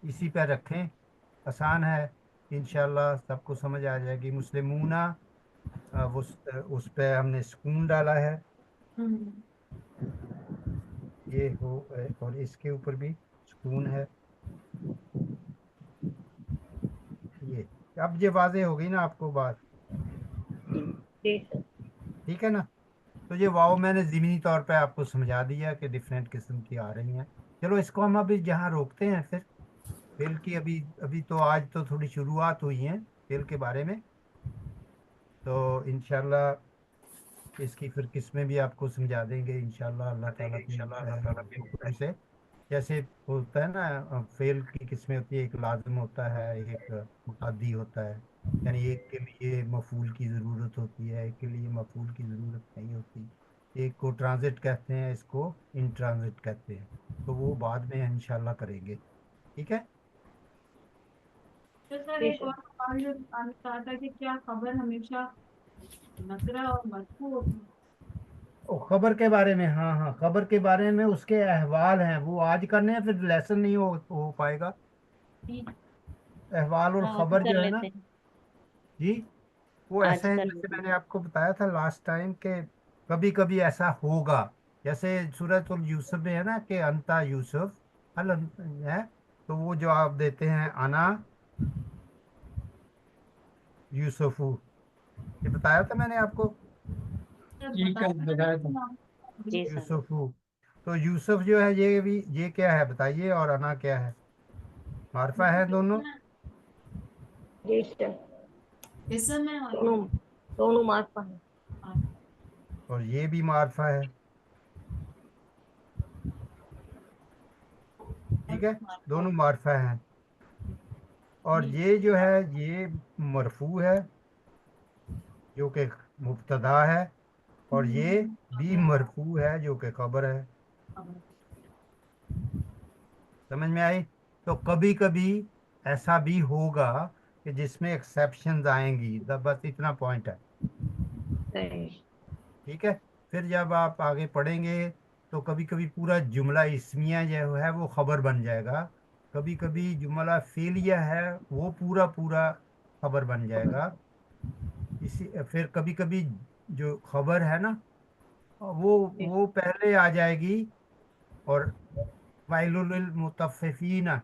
इसी पे रखें, आसान है, इंशाल्लाह सबको समझ आ जाएगी। मुस्लिमूना, उस पे हमने सुकून डाला है, ये हो, और इसके ऊपर भी सुकून है। ये अब ये वाजे हो गई ना आपको बात, जी। जी सर। ठीक है ना। तो ये वाव मैंने ज़मीनी तौर पे आपको समझा दिया कि डिफरेंट किस्म की आ रही हैं। चलो इसको हम अभी जहाँ रोकते हैं फिर, खेल की, अभी अभी तो आज तो थोड़ी शुरुआत हुई है खेल के बारे में, तो इंशाल्लाह इसकी फिर किस्में भी आपको समझा देंगे इंशाल्लाह, अल्लाह ताला की हुक्म से। जैसे होता है ना, फेल की किस्में होती है, एक लाजिम होता है, एक मुतादी होता है, यानी एक के लिए मफूल की ज़रूरत होती है, एक के लिए मफूल की ज़रूरत नहीं होती। एक को ट्रांजिट कहते हैं, इसको इन ट्रांजिट कहते हैं, तो वो बाद में इंशाल्लाह करेंगे, ठीक है। तो सर जी एक सर। और सवाल जो आने कहा था कि क्या खबर हमेशा नकरा और मरफू होती है? ओ, खबर के बारे में, हाँ हाँ, खबर के बारे में उसके अहवाल हैं, वो आज करने हैं, फिर लेसन नहीं हो पाएगा। ठीक। अहवाल और हाँ अभी खबर कर जो है ना, लेते हैं। जी, वो आज ऐसे हैं कर जैसे लेते हैं। मैंने आपको बताया था लास्ट टाइम के, कभी कभी ऐसा होगा। जैसे सूरतुल यूसुफ में है ना कि अंता यूसुफ हल है, तो वो जवाब देते हैं अना यूसुफू, ये बताया था मैंने आपको, सर ठीक है, बताया बताया था। था। जी सर। यूसुफू। तो यूसुफ जो है, ये भी, ये क्या है बताइए, और अना क्या है, मार्फा है दोनों, जी सर। इसम है और दोनों दोनों मार्फा है। और ये भी मार्फा है, ठीक है, दोनों मार्फा हैं। और ये जो है, ये मरफू है, जो कि मुब्तदा है, और ये भी मरफू है जो कि खबर है। समझ में आई। तो कभी कभी ऐसा भी होगा कि जिसमें एक्सेप्शंस आएंगी, बस इतना पॉइंट है, सही। ठीक है। फिर जब आप आगे पढ़ेंगे तो कभी कभी पूरा जुमला इस्मिया जो है वो खबर बन जाएगा, कभी कभी जुमला फेलिया है वो पूरा पूरा खबर बन जाएगा। इसी फिर कभी कभी जो खबर है ना, वो पहले आ जाएगी, और वाइलुल मुतफ्फिफीना,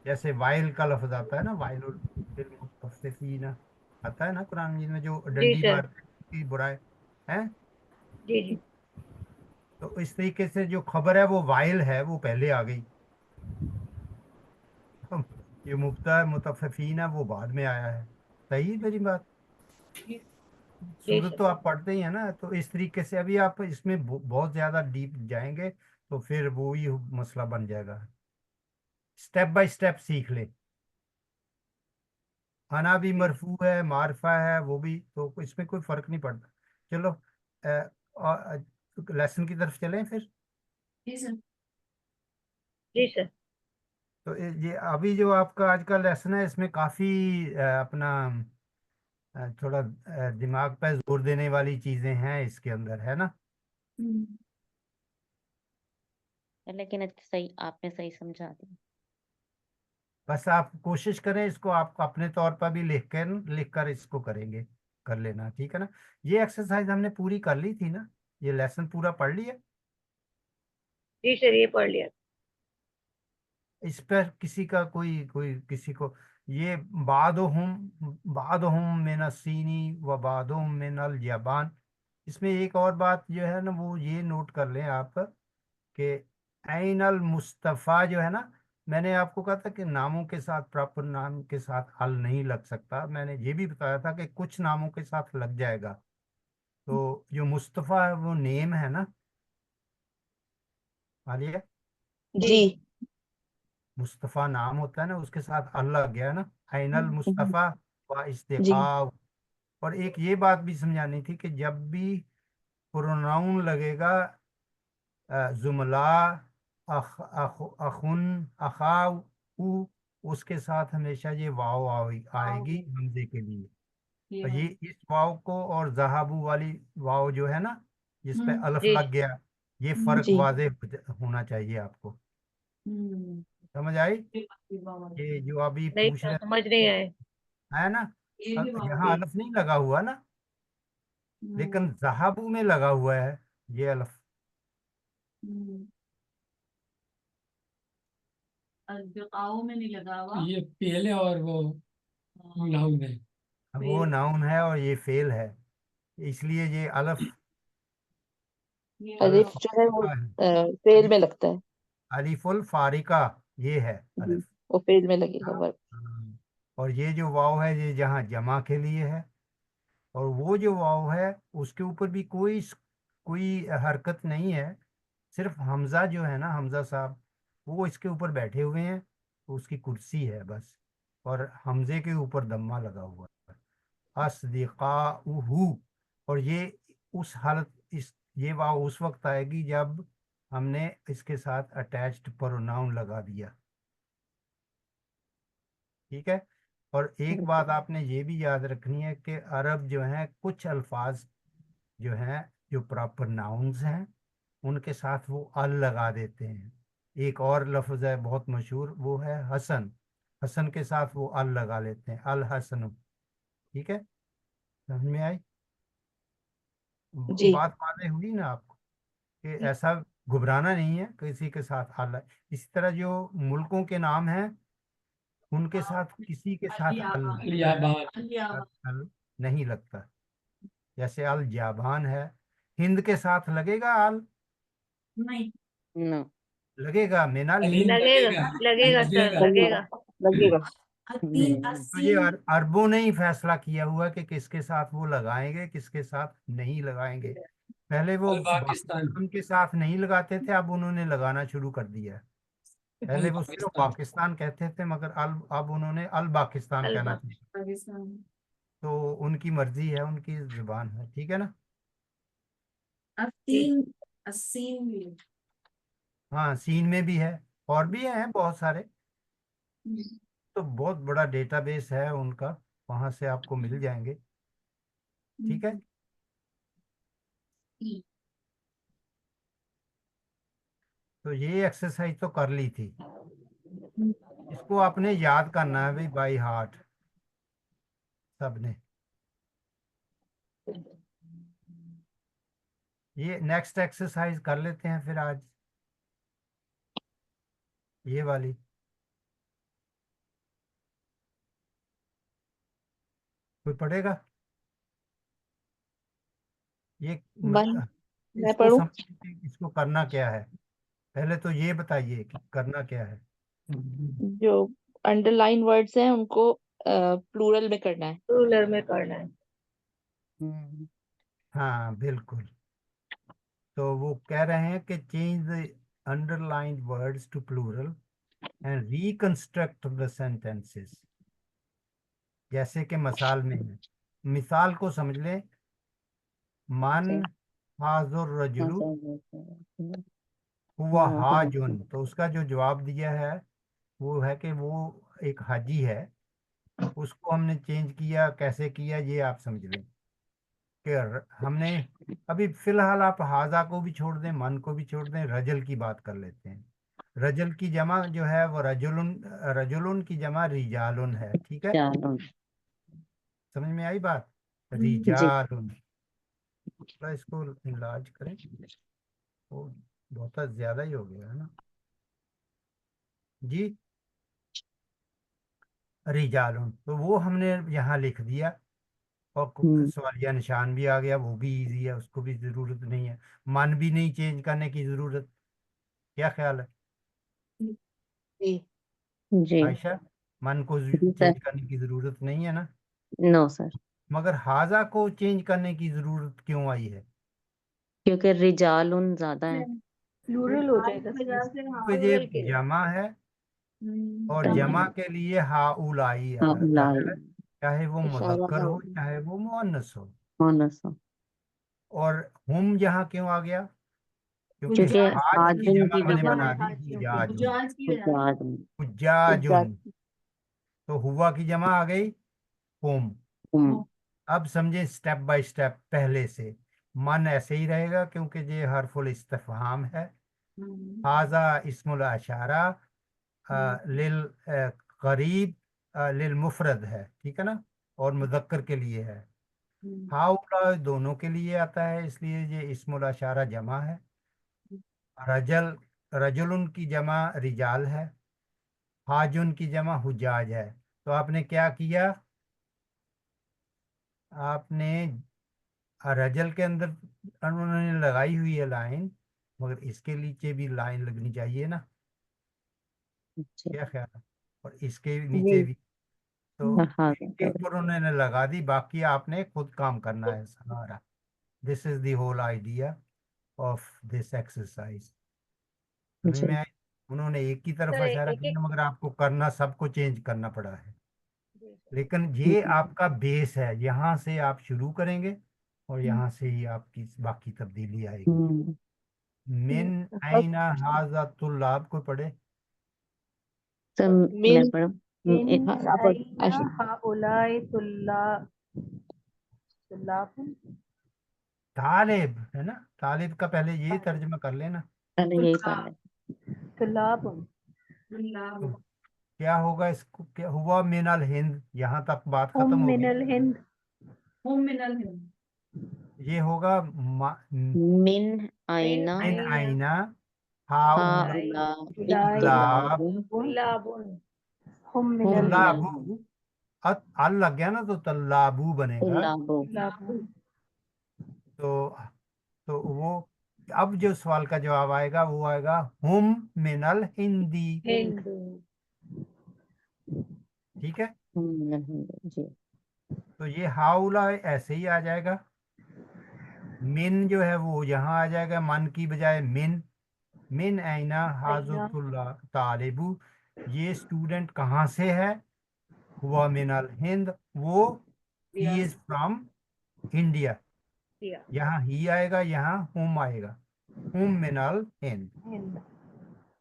जैसे वाइल का लफ्ज आता है ना, वाइलुल मुतफ्फिफीना आता है ना कुरान मजीद में, जो जी डंडी सर। मारते हैं की बुराई है। जी जी। तो इस तरीके से जो खबर है वो वाइल है, वो पहले आ गई। ये मुब्ता मुतफ्फिफीना वो बाद में आया है। सही है मेरी बात। जी सूरत सर। तो आप पढ़ते ही है ना, तो इस तरीके से अभी आप इसमें बहुत ज्यादा डीप जाएंगे तो फिर वो ही मसला बन जाएगा। स्टेप बाय स्टेप सीख ले। अना भी मरफू है, मारफा है वो भी, तो इसमें कोई फर्क नहीं पड़ता। चलो लेसन की तरफ चलें फिर। जी सर। जी सर। तो ये अभी जो आपका आज का लेसन है, इसमें काफी अपना थोड़ा दिमाग पे जोर देने वाली चीजें हैं इसके अंदर, है ना। लेकिन सही आपने सही समझा दिया। बस आप कोशिश करें, इसको आप अपने तौर पर भी लिख कर इसको करेंगे, कर लेना, ठीक है ना। ये एक्सरसाइज हमने पूरी कर ली थी ना, ये लेसन पूरा पढ़ लिया। जी सर, ये पढ़ लिया। इस पर किसी का कोई कोई किसी को ये बादुहुम मिनस्सीनी व बादुहुम मिनल यबान, इसमें एक और बात जो है ना वो ये नोट कर लें आप कि ऐन अल मुस्तफ़ा जो है ना, मैंने आपको कहा था कि नामों के साथ, प्रॉपर नाम के साथ अल नहीं लग सकता। मैंने ये भी बताया था कि कुछ नामों के साथ लग जाएगा। तो जो मुस्तफ़ा है वो नेम है ना, आलिया, जी। मुस्तफ़ा नाम होता है ना, उसके साथ अल लग गया ना, ऐनल मुस्तफ़ा व जी। इस्तिक़ा। और एक ये बात भी समझानी थी कि जब भी प्रोनाउन लगेगा जुमला, अखुन, अखाव, उ, उसके साथ हमेशा ये वाव आएगी हमजे के लिए। ये तो ये वाली। इस वाव को और जहाबू वाली वाव जो है ना, जिस पे अलफ जी लग गया, ये फर्क जी। वाज़ेह होना चाहिए आपको। हम्म। समझ आई? ये वाली। ये जो अभी नहीं पूछ सर, रहे समझ नहीं आए। है ना, ये भी यहाँ वाली। अलफ नहीं लगा हुआ ना, लेकिन जहाबू में लगा हुआ है ये अलफ। हम्म। अस्दिकाओं में नहीं लगा हुआ। ये पहले और वो हाँ, नाउन है। वो फेल। नाउन है और ये फेल है, इसलिए ये अलफ, ये अलफ अलिफ वाला। जो है वो का है। फेल में अलिफ, लगता है। अलिफुल फारिका, ये है जी, अलफ। वो फेल में लगेगा वर्ब। हाँ। और ये जो वाव है ये जहाँ जमा के लिए है, और वो जो वाव है उसके ऊपर भी कोई हरकत नहीं है, सिर्फ हमजा जो है ना, हमजा साहब वो इसके ऊपर बैठे हुए हैं, तो उसकी कुर्सी है बस, और हमजे के ऊपर दम्मा लगा हुआ है, अस्दिकाउहु। और ये उस हालत, इस ये वाव उस वक्त आएगी जब हमने इसके साथ अटैच्ड प्रोनाउन लगा दिया, ठीक है। और एक बात आपने ये भी याद रखनी है कि अरब जो है कुछ अल्फाज जो हैं, जो प्रॉपर नाउन्स हैं, उनके साथ वो अल लगा देते हैं। एक और लफ्ज़ है बहुत मशहूर, वो है हसन, हसन के साथ वो अल लगा लेते हैं, अल हसन, ठीक है। समझ में आई? जी। बात वाज़ेह हुई ना आपको कि ऐसा घबराना नहीं है किसी के साथ अल है। इसी तरह जो मुल्कों के नाम हैं उनके साथ किसी के साथ अल अलियाबा। नहीं, लियाबान। अलियाबा। अल नहीं लगता। जैसे अल जाबान है, हिंद के साथ लगेगा अल, नहीं। नो। लगेगा मिनल अलीन हिंद। लगेगा, लगेगा। लगेगा सर, लगेगा। लगेगा। लगेगा। लगेगा। अस्सी तो ये अस्सी। अरबों ने ही फैसला किया हुआ कि किसके साथ वो लगाएंगे, किसके साथ नहीं लगाएंगे। पहले वो अल पाकिस्तान। पाकिस्तान के साथ नहीं लगाते थे, अब उन्होंने लगाना शुरू कर दिया है। अल पहले वो सिर्फ पाकिस्तान। पाकिस्तान कहते थे, मगर अब उन्होंने अल पाकिस्तान कहना अलबा। चाहिए। पाकिस्तान। तो उनकी मर्जी है, उनकी जुबान है, ठीक है ना। जी अस्सीन। अस्सीन भी। हाँ, सीन में भी है, और भी हैं बहुत सारे। हम्म। तो बहुत बड़ा डेटाबेस है उनका, वहां से आपको मिल जाएंगे, ठीक है। ई। तो ये एक्सरसाइज तो कर ली थी, इसको आपने याद करना है भाई, बाई हार्ट सबने। ये नेक्स्ट एक्सरसाइज कर लेते हैं फिर आज, ये वाली। कोई पढ़ेगा ये वन। मैं इसको पढ़ूं? समझ, इसको करना क्या है, पहले तो ये बताइए कि करना क्या है। जो अंडरलाइन वर्ड्स हैं उनको प्लूरल में करना है। रूलर में करना है। हम्म। हाँ बिल्कुल। तो वो कह रहे हैं कि change the underlined words to plural and reconstruct the sentences. जैसे कि मिसाल में है, मिसाल को समझ लें, मन अच्छा। हाजुर हाँ रजुलु समझ गया। हुआ हाँ हाँ समझ हाजुन। गया। तो उसका जो जवाब दिया है वो है कि वो एक हाजी है। उसको हमने चेंज किया, कैसे किया ये आप समझ लें कि हमने अभी फिलहाल आप हाजा को भी छोड़ दें, मन को भी छोड़ दें, रजल की बात कर लेते हैं। रजल की जमा जो है वो रजुलन, रजुलन की जमा रिजालुन है, ठीक है। जालून। समझ में आई बात? जी। रिजालुन। थोड़ा इसको इलाज करें, वो बहुत ज्यादा ही हो गया है ना जी। रिजालुन, तो वो हमने यहाँ लिख दिया, और सवालिया निशान भी आ गया, वो भी इजी है, उसको भी जरूरत नहीं है। मन भी नहीं चेंज करने की जरूरत, क्या ख्याल है जी। जी। आयशा? मन को जी सर। चेंज करने की जरूरत नहीं है ना। नो सर, मगर हाजा को चेंज करने की जरूरत क्यों आई है? क्योंकि रिजालुन ज्यादा है। प्लूरल हो रिजाल जाएगा की वजह सर। से हाँ। तो ये प्लूरल के लिए। जमा है, और तब जमा के लिए हाउलाई आता लाई है, चाहे वो इशारा मुजक्कर हो हाउ। चाहे वो मुअन्नस हो। होनस। और हम यहाँ क्यों आ गया? क्योंकि क्योंकि हुजाज की हाज की वजह हाजिन जमा की मैंने जगह बना दी हाजियों की। हुजाजुन। हुजाज की वजह से। हुजाज। हुजाजुन, तो हुआ की जमा आ गई हुम। वो अब समझे स्टेप बाय स्टेप पहले से। मन ऐसे ही रहेगा क्योंकि ये हरफुल इस्तिफहाम है। हाजा इस्मुल अशारा लिल करीब, लिल मुफरद है, ठीक है ना, और मुजक्कर के लिए है। हाउला दोनों के लिए आता है, इसलिए ये इस्मुल अशारा जमा है। रजल, रजुलन की जमा रिजाल है। हाजुन की जमा हुजाज है। तो आपने क्या किया? आपने रजल के अंदर उन्होंने लगाई हुई है लाइन, मगर इसके नीचे भी लाइन लगनी चाहिए ना, क्या ख्याल है? और इसके नीचे जी। भी। तो हाँ एक के सर। ऊपर उन्होंने लगा दी, बाकी आपने खुद काम करना है सारा। This is the whole idea of this exercise. समझ में जी। आई? उन्होंने एक की तरफ सर इशारा एक एक। किया, मगर आपको करना सबको चेंज करना पड़ा है। जी सर। लेकिन ये आपका बेस है, यहाँ से आप शुरू करेंगे और यहाँ से ही आपकी बाकी तब्दीली आएगी। मिन आइना हाजा तुल्लाब को पढ़े। सर मैं मिन पढ़ूं? इन हाँ आप आइना आयशा। हाउलाई तुल्लाबुन। तालिब है ना, तालिब का पहले ये तर्जमा कर लेना। पहले यही पढ़ ले। तुल्लाबुन। तो क्या होगा इसको, क्या हुआ? मिनल हिंद, यहाँ तक बात हुम खत्म हो गई। मिनल हिंद। मिनल है। ये होगा मिन मिन आइना मिन आइना आइना हाउलाई हाउला उलाई तुल्लाब। तुल्लाबुन। हुम हुम मिनल मिनल तुल्लाबू, अल लग गया ना, तो तल्लाबू बनेगा। तुल्लाबो। तुल्लाबुन। तो वो, अब जो सवाल का जवाब आएगा वो आएगा हुम मिनल हिंदी, हिंदू। ठीक है। हुम मिनल हिंदी। जी। तो ये हाउला ऐसे ही आ जाएगा। मिन जो है वो यहाँ आ जाएगा, मन की बजाय मिन। मिन ऐना आइना हाजुतुल्ला तालिबू, ये स्टूडेंट कहाँ से है? हुआ मिनल हिंद, वो ही इज फ्रॉम इंडिया। दिया। यहाँ ही आएगा, यहाँ हुम आएगा, हुम मिनल हिंद। हिंद।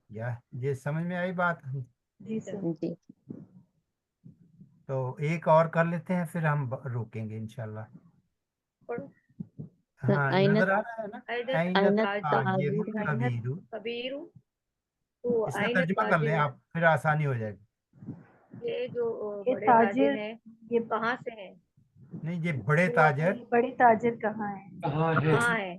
या ये समझ में आई बात? जी सर। जी तो एक और कर लेते हैं, फिर हम रोकेंगे इंशाल्लाह। पढ़ो। सर। हाँ, आइनत नजर आ रहा है ना? आइनत ऐनत आइनत ताजिरुल ताजिर आइनत कबीरू। कबीरू। तो इसका आइनत तर्जुमा कर लें ताजिर। आप, फिर आसानी हो जाएगी। ये जो ये बड़े ताजिर ताजिर, हैं ये कहाँ से हैं? नहीं, ये बड़े वो ताजर, बड़े ताजिर कहाँ है? कहाँ है? कहाँ है?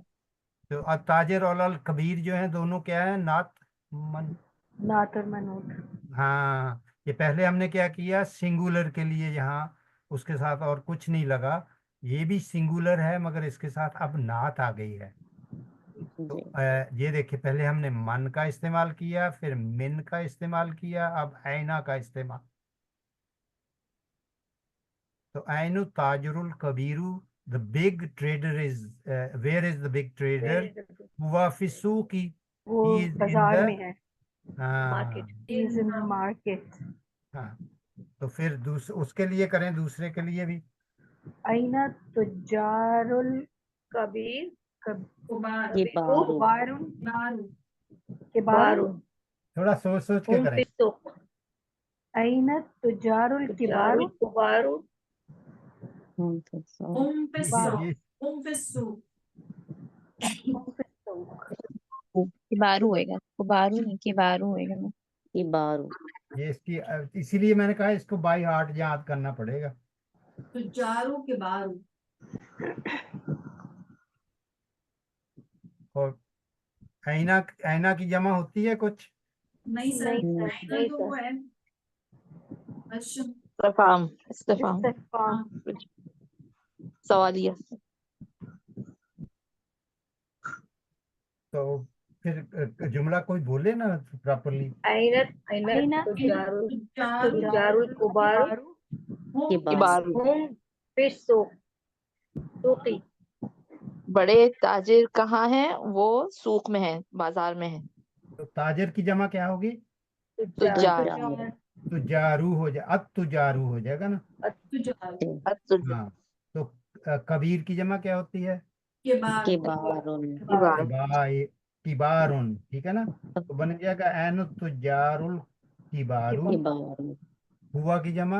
तो ताजर और अल कबीर जो है दोनों क्या है? नात मन। नात और मनूत। हाँ, ये पहले हमने क्या किया, सिंगुलर के लिए यहाँ उसके साथ और कुछ नहीं लगा। ये भी सिंगुलर है, मगर इसके साथ अब नात आ गई है। तो जी। ये देखिए, पहले हमने मन का इस्तेमाल किया, फिर मिन का इस्तेमाल किया, अब ऐना का इस्तेमाल। तो ऐनु ताजरुल कबीरू, the big trader is, where is the big where trader? Is the हुआ फी सूकी, वो ही इज इन बाजार द, में है। मार्केट? हाँ इज इन द मार्केट। हाँ। तो फिर उसके लिए करें, दूसरे के लिए भी। आइना तुजारुल कबीर। उबार ये कबीर बारू। बारुन बारू के बारुन। बारू। थोड़ा सोच सोच के हुम करें। फिस्सुक। आइना तुजारुल जारुल किबारू। कुबारू। हुम फिस्सो। ये बारू। ये फिस्सू। हुम फिस्सुक। किबारू होएगा, कुबारू नहीं किबारू होएगा ना। कि बारू। ये इसकी इसीलिए मैंने कहा इसको बाई हार्ट याद करना पड़ेगा। तो जारू के बारू। और ऐना ऐना की जमा होती है कुछ? नहीं सर, नहीं सर, ऐना नहीं तो सर। वो है अच्छा। इस्तफाम इस्तफाम इस्तिफाम। हाँ, सवालिया। तो फिर जुमला कोई बोले ना प्रॉपरली। ऐनत ऐना ऐनत तुजारुल जारू तुजारुल कुबारू कि हो बारू। किबारू। हुम फिश सूकी। बड़े ताजिर कहाँ हैं? वो सूक में है, बाजार में है। तो ताजिर की जमा क्या होगी? तुजार। तुजार। तुजारू हो जाए, अब तुजारू हो जाएगा ना। तुजारू हाँ। तो कबीर की जमा क्या होती है? के बाद कि बारून। किबार। किबारुन, ठीक है ना। तो बन जाएगा ऐन तुजारुल किबारू। कि बारू। हुआ की जमा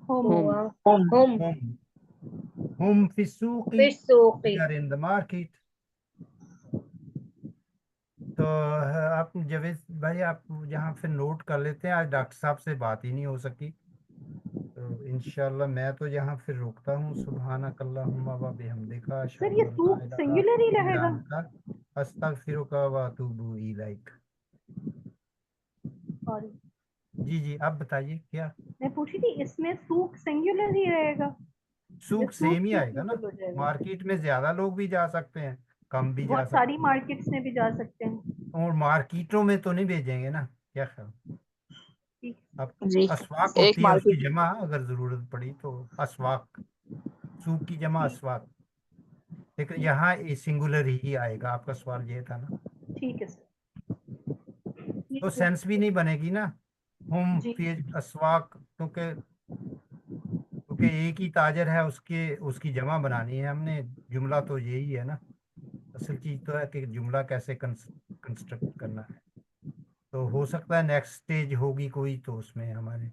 हुम। हुआ हुम। हुम हुम फिसूकी, फिश सूकी। they are in the market। तो आप जवेद भाई आप यहाँ फिर नोट कर लेते हैं, आज डॉक्टर साहब से बात ही नहीं हो सकी। तो इंशाल्लाह मैं तो यहाँ फिर रुकता हूँ। सुभानक अल्लाहुम्मा व बिहम्दिका सर अशहदु ये अन ला सूक इलाहा सिंगुलर ही इल्ला रहेगा? अंता अस्तगफिरुका व अतूबु इलैक। सॉरी, जी आप बताइए क्या? मैं पूछी थी इसमें सूक सिंगुलर ही रहेगा? सूक सूक सेम ही आएगा ना। प्लूरल हो जाएगा? मार्केट में ज्यादा लोग भी जा सकते हैं, कम भी जा बहुत सकते सारी मार्केट्स में भी जा सकते हैं। हैं। और मार्केटों में तो नहीं भेजेंगे ना, क्या ख्याल? ठीक। अब जी अस्वाक एक होती है उसकी मार्केट। जमा, अगर जरूरत पड़ी तो अस्वाक, सूक की जमा अस्वाक। लेकिन यहाँ ये सिंगुलर ही आएगा। आपका सवाल ये था ना, ठीक है सर। तो सेंस भी नहीं बनेगी ना। हम जी फिर अस्वाक, क्योंकि एक ही ताजर है, उसके उसकी जमा बनानी है हमने। जुमला तो यही है ना, असल चीज तो है कि जुमला कैसे कंस्ट्रक्ट करना है। तो हो सकता है नेक्स्ट स्टेज होगी कोई, तो उसमें हमारे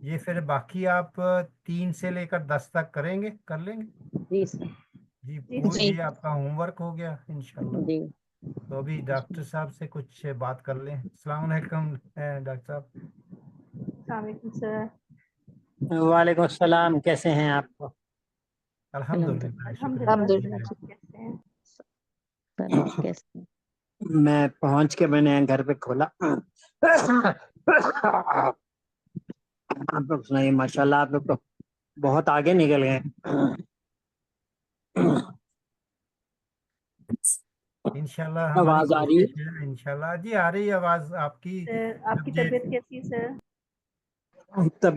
ये फिर बाकी आप 3 से लेकर 10 तक करेंगे, कर लेंगे जी सर। जी। जी वो जी ये आपका होमवर्क हो गया इंशाल्लाह। जी। तो अभी डॉक्टर साहब से कुछ बात कर लें। अस्सलाम वालेकुम डॉक्टर साहब। वालेकुम सर। वालेकुम अस्सलाम, कैसे हैं आप? अल्हम्दुलिल्लाह, शुक्र अल्हम्दुलिल्लाह सर, अल्हम्दुलिल्लाह। आप कैसे हैं? सर आप कैसे हैं? मैं पहुंच के मैंने घर पे खोला। आप लोग सुनाइए, माशाल्लाह आप लोग तो बहुत आगे निकल गए। इंशाल्लाह हमारी आवाज आ रही है? कोशिश है। इंशाल्लाह जी आ रही है आवाज आपकी। सर आपकी जब ये तबीयत कैसी है सर? तब